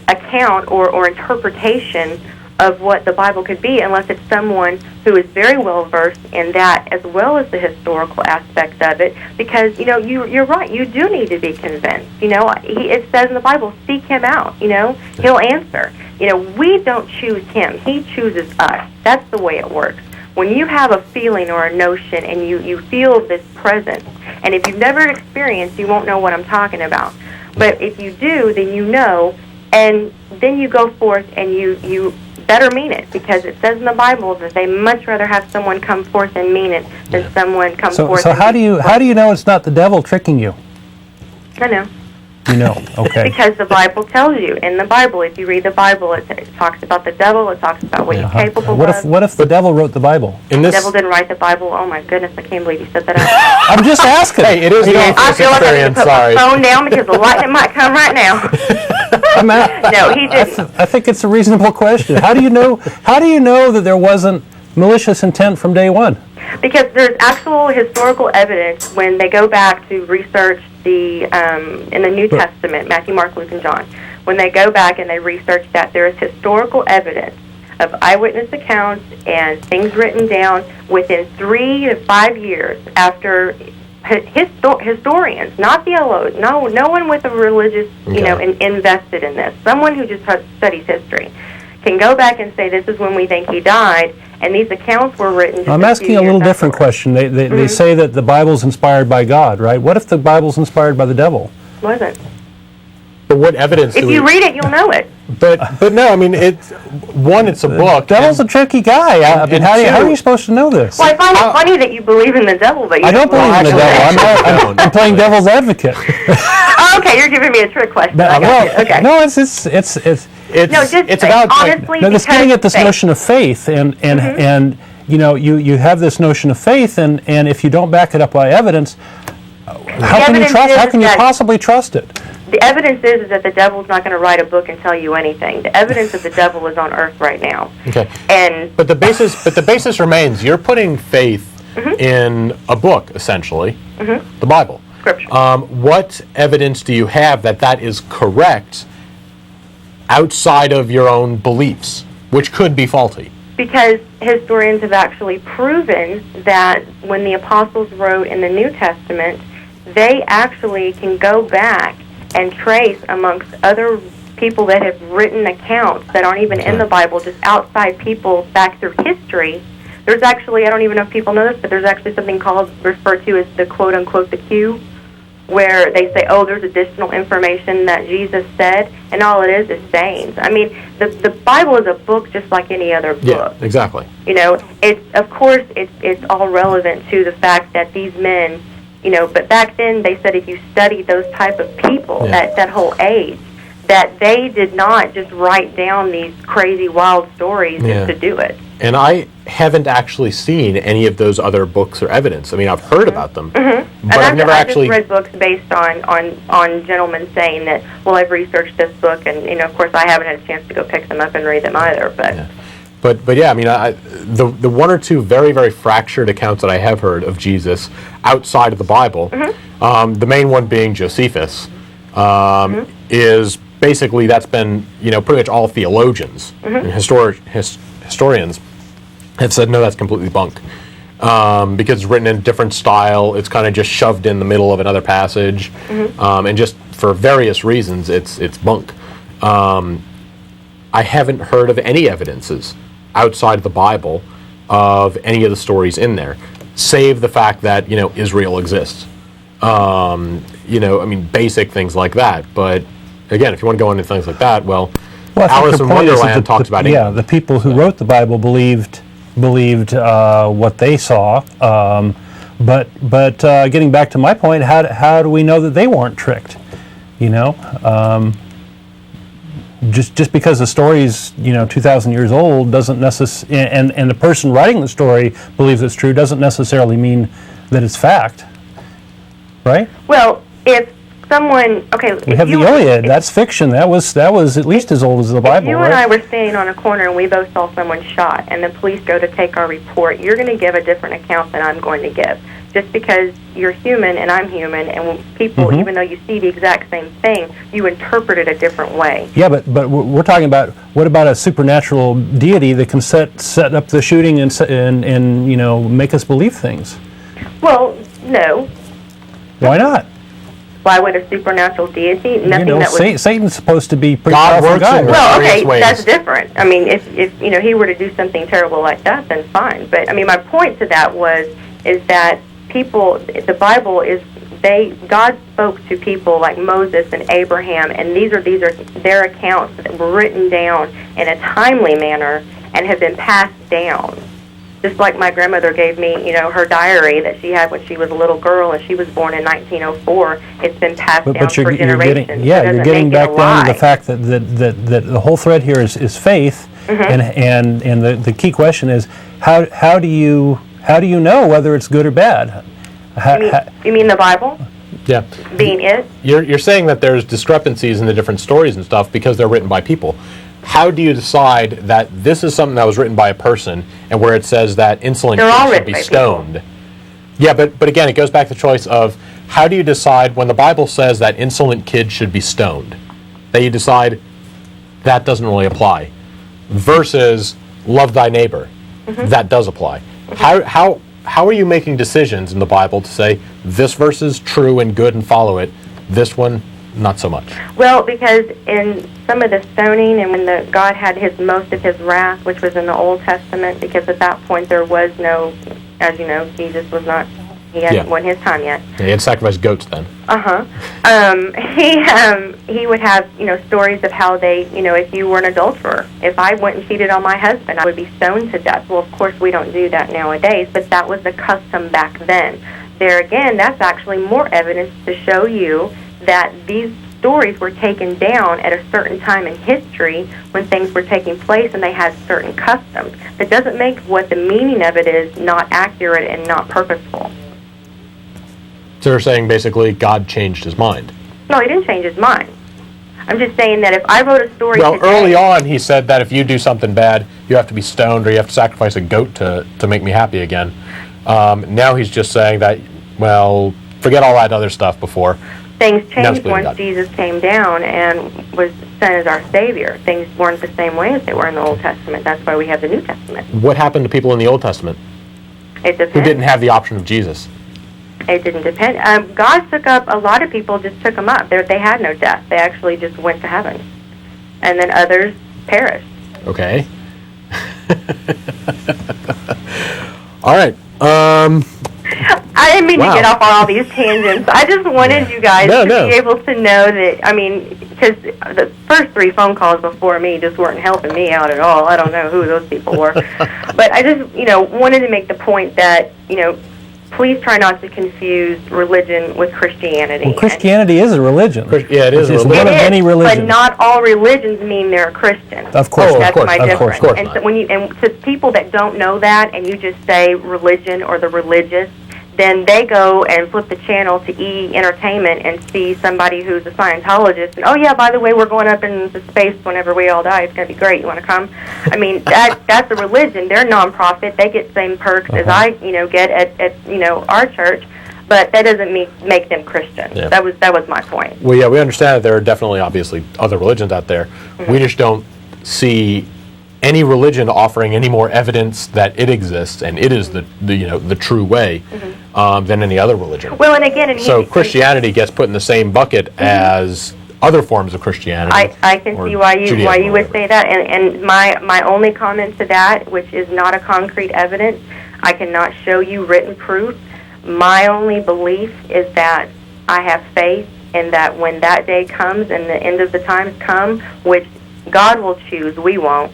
account or interpretation of what the Bible could be, unless it's someone who is very well versed in that, as well as the historical aspect of it. Because you're right. You do need to be convinced. It says in the Bible, "Seek Him out." He'll answer. We don't choose Him; He chooses us. That's the way it works. When you have a feeling or a notion, and you feel this presence, and if you've never experienced, you won't know what I'm talking about. But if you do, then you know, and then you go forth and you better mean it, because it says in the Bible that they much rather have someone come forth and mean it than someone come forth. So how do you know it's not the devil tricking you? I know. You know, okay. Because the Bible tells you. In the Bible, if you read the Bible, it talks about the devil. It talks about what he's capable of. What if the devil wrote the Bible? The devil didn't write the Bible. Oh my goodness! I can't believe you said that out. I'm just asking. Hey, it is the Atheist Experience. I feel like I need to put my phone down because the lightning might come right now. No, he didn't. I think it's a reasonable question. How do you know that there wasn't malicious intent from day one? Because there's actual historical evidence when they go back to research in the New Testament, Matthew, Mark, Luke, and John. When they go back and they research that, there is historical evidence of eyewitness accounts and things written down within 3 to 5 years after historians, not theologians, no one with a religious, invested in this. Someone who just studies history can go back and say, this is when we think he died, and these accounts were written. I'm asking a little different question. They say that the Bible's inspired by God, right? What if the Bible's inspired by the devil? Wasn't. But what evidence? If you read it, you'll know it. But no, I mean, it's a book. Devil's a tricky guy. I mean, how are you supposed to know this? Well, I find it funny that you believe in the devil, but I don't believe in the devil. I'm playing devil's advocate. Okay, you're giving me a trick question. Okay. No, it's about honestly. It's getting at this notion of faith, and you have this notion of faith, and if you don't back it up by evidence, how can you possibly trust it? The evidence is that the devil's not going to write a book and tell you anything. The evidence of the devil is on earth right now. Okay. But the basis remains. You're putting faith in a book, essentially, the Bible. Scripture. What evidence do you have that is correct outside of your own beliefs, which could be faulty? Because historians have actually proven that when the apostles wrote in the New Testament, they actually can go back and trace amongst other people that have written accounts that aren't even in the Bible, just outside people back through history, There's actually, I don't even know if people know this, but there's actually something referred to as the quote-unquote the Q, where they say, oh, there's additional information that Jesus said, and all it is sayings. I mean, the Bible is a book just like any other book. Yeah, exactly. You know, it's all relevant to the fact that these men, you know, but back then they said if you studied those type of people, that whole age, that they did not just write down these crazy, wild stories just to do it. And I haven't actually seen any of those other books or evidence. I mean, I've heard about them, but I've never actually... I just read books based on gentlemen saying that, well, I've researched this book, and, you know, of course, I haven't had a chance to go pick them up and read them either, but... Yeah. But yeah, I mean, the one or two very, very fractured accounts that I have heard of Jesus outside of the Bible, the main one being Josephus, is basically that's been, you know, pretty much all theologians and historians have said, no, that's completely bunk. Because it's written in a different style, it's kind of just shoved in the middle of another passage, and just for various reasons, it's bunk. I haven't heard of any evidences outside of the Bible of any of the stories in there, save the fact that, you know, Israel exists. You know, I mean, basic things like that. But again, if you want to go into things like that, well Alice in Wonderland talks about it. Yeah, the people who wrote the Bible believed what they saw. But getting back to my point, how do we know that they weren't tricked? You know, just because the story's, you know, 2,000 years old doesn't necessarily, and the person writing the story believes it's true, doesn't necessarily mean that it's fact, right? Well, if someone, okay, we have the Iliad. That's fiction. That was at least as old as the Bible. If you and I were standing on a corner and we both saw someone shot, and the police go to take our report, you're going to give a different account than I'm going to give. Just because you're human and I'm human, and when people, even though you see the exact same thing, you interpret it a different way. Yeah, but we're talking about, what about a supernatural deity that can set up the shooting and you know, make us believe things? Well, no. Why not? Why would a supernatural deity? Nothing, you know, that would... Satan's supposed to be pretty God powerful guy. Well, okay, that's different. I mean, if you know, he were to do something terrible like that, then fine. But I mean, my point to that is that people, the Bible is, God spoke to people like Moses and Abraham, and these are their accounts that were written down in a timely manner and have been passed down. Just like my grandmother gave me, you know, her diary that she had when she was a little girl, and she was born in 1904. It's been passed down for generations. You're getting back down to the fact that the whole thread here is faith, and the key question is how do you know whether it's good or bad? You mean the Bible? Yeah. Being it? You're saying that there's discrepancies in the different stories and stuff because they're written by people. How do you decide that this is something that was written by a person, and where it says that insolent kids should be stoned? People. Yeah, but again, it goes back to the choice of how do you decide when the Bible says that insolent kids should be stoned, that you decide that doesn't really apply, versus love thy neighbor, that does apply. How are you making decisions in the Bible to say this verse is true and good and follow it, this one not so much? Well, because in some of the stoning, and when God had most of his wrath, which was in the Old Testament, because at that point there was no, as you know, Jesus was not, wasn't his time yet. Yeah, he had sacrificed goats then. He would have, you know, stories of how they, you know, if you were an adulterer, if I went and cheated on my husband, I would be stoned to death. Well, of course, we don't do that nowadays, but that was the custom back then. There again, that's actually more evidence to show you that these stories were taken down at a certain time in history when things were taking place and they had certain customs. That doesn't make what the meaning of it is not accurate and not purposeful. So you're saying basically God changed his mind? No, he didn't change his mind. I'm just saying that if I wrote a story today, early on he said that if you do something bad, you have to be stoned or you have to sacrifice a goat to make me happy again. Now he's just saying that, well, forget all that other stuff before. Things changed once Jesus came down and was sent as our Savior. Things weren't the same way as they were in the Old Testament. That's why we have the New Testament. What happened to people in the Old Testament? It depends. Who didn't have the option of Jesus? It didn't depend. God took up, a lot of people just took them up. They had no death. They actually just went to heaven. And then others perished. Okay. All right. I didn't mean to get off on all these tangents. I just wanted you guys to be able to know that, I mean, because the first 3 phone calls before me just weren't helping me out at all. I don't know who those people were. But I just, wanted to make the point that, please try not to confuse religion with Christianity. Well, Christianity is a religion. Yeah, it is a religion. One of many religions. But not all religions mean they're a Christian. Of course. That's my difference. Of course. And so and to people that don't know that, and you just say religion or the religious, then they go and flip the channel to E! Entertainment and see somebody who's a Scientologist. And, oh, yeah, by the way, we're going up into space whenever we all die. It's going to be great. You want to come? I mean, that's a religion. They're nonprofit. They get the same perks as I, get at our church. But that doesn't make them Christian. Yeah. That was my point. Well, yeah, we understand that there are definitely, obviously, other religions out there. We just don't see any religion offering any more evidence that it exists and it is the true way than any other religion. Well, and again, so Christianity gets put in the same bucket as other forms of Christianity. I can see why you would say that, and my only comment to that, which is not a concrete evidence, I cannot show you written proof. My only belief is that I have faith in that when that day comes and the end of the times come, which God will choose, we won't.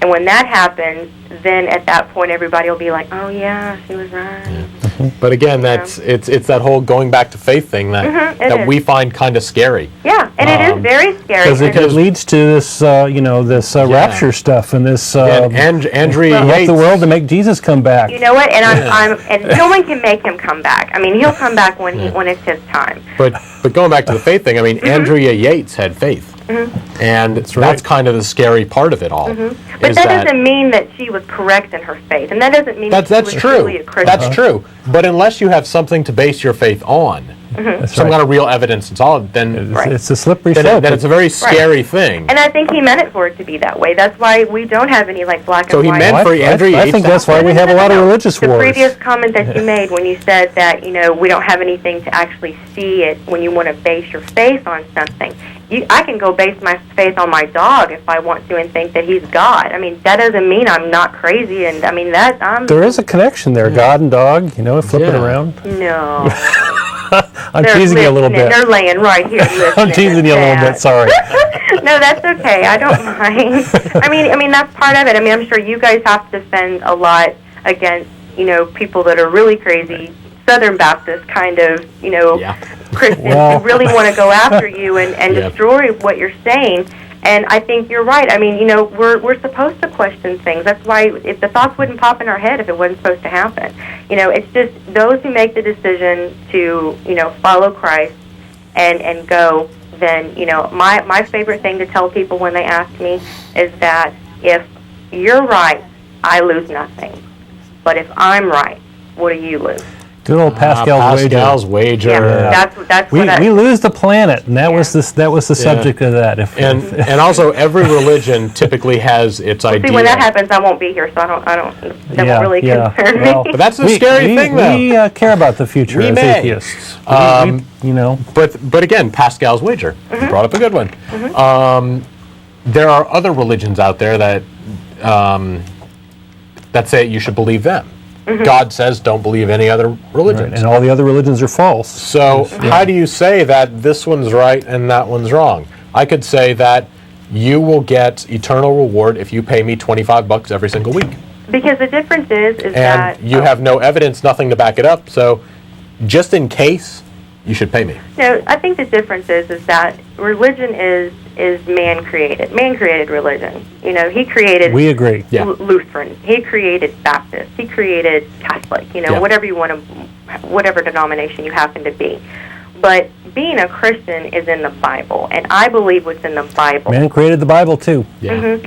And when that happens, then at that point everybody will be like, "Oh yeah, she was right." Yeah. But again, it's that whole going back to faith thing that we find kind of scary. Yeah, and it is very scary because it leads to this, rapture stuff and this. Andrea Yates, help the world to make Jesus come back. You know what? And and no one can make him come back. I mean, he'll come back when it's his time. But going back to the faith thing, I mean, Andrea Yates had faith. And that's kind of the scary part of it all. But that doesn't mean that she was correct in her faith, and that doesn't mean that she was truly a Christian. That's true. But unless you have something to base your faith on, some kind of real evidence and solid, then it's a slippery slope. Then it's a very scary thing. And I think he meant it for it to be that way. That's why we don't have any black and white. So he meant for Andrea Yates. I think that's why we have a lot of religious wars. The previous comment that you made when you said that we don't have anything to actually see it when you want to base your faith on something. I can go base my faith on my dog if I want to and think that he's God. I mean, that doesn't mean I'm not crazy, and I mean there is a connection there, God and dog. Flip it around. No. I'm teasing you a little bit. They're laying right here listening. I'm teasing you a little bit. Sorry. No, that's okay. I don't mind. I mean that's part of it. I mean, I'm sure you guys have to defend a lot against people that are really crazy, Southern Baptist kind of Christians who really want to go after you and destroy what you're saying. And I think you're right. I mean, we're supposed to question things. That's why if the thoughts wouldn't pop in our head if it wasn't supposed to happen. It's just those who make the decision to, follow Christ and go, then, my favorite thing to tell people when they ask me is that if you're right, I lose nothing. But if I'm right, what do you lose? Good old Pascal's wager. Yeah, that's we lose the planet, and that was the subject of that. And also every religion typically has its idea. See, when that happens, I won't be here, so that won't really concern me. But that's the scary thing, though. We care about the future as atheists. But again, Pascal's wager. You brought up a good one. There are other religions out there that say you should believe them. God says don't believe any other religions. Right, and all the other religions are false. So how do you say that this one's right and that one's wrong? I could say that you will get eternal reward if you pay me $25 every single week. Because the difference is that... And you have no evidence, nothing to back it up, so just in case, you should pay me. No, I think the difference is that religion is man-created. Man-created religion. He created... We agree. Lutheran. He created Baptist. He created Catholic. Whatever you want to... Whatever denomination you happen to be. But being a Christian is in the Bible, and I believe what's in the Bible. Man created the Bible, too. Yeah.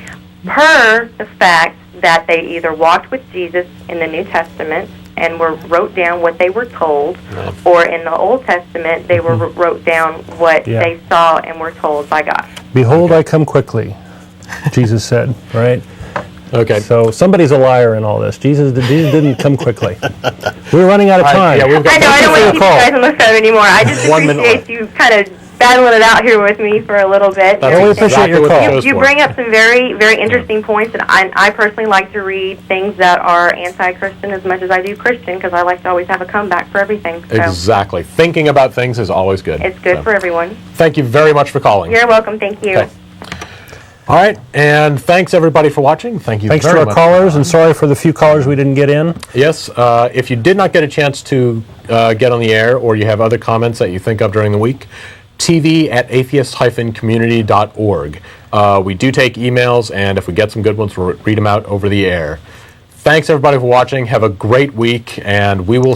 Per the fact that they either walked with Jesus in the New Testament and wrote down what they were told, or in the Old Testament, they wrote down what they saw and were told by God. Behold, I come quickly, Jesus said, right? Okay. So somebody's a liar in all this. Jesus didn't come quickly. We're running out of time. I know, I don't want to keep you guys on the phone anymore. I just appreciate you kind of battling it out here with me for a little bit. That's we appreciate your call. You bring up some very, very interesting points, and I personally like to read things that are anti-Christian as much as I do Christian, because I like to always have a comeback for everything. So Exactly. Thinking about things is always good. it's good for everyone. Thank you very much for calling. You're welcome. Thank you. Okay. All right, and thanks everybody for watching. Thank you Thanks very to our much. callers, and sorry for the few callers we didn't get in. Yes, if you did not get a chance to get on the air, or you have other comments that you think of during the week, tv@atheist-community.org. We do take emails, and if we get some good ones, we'll read them out over the air. Thanks everybody for watching. Have a great week, and we will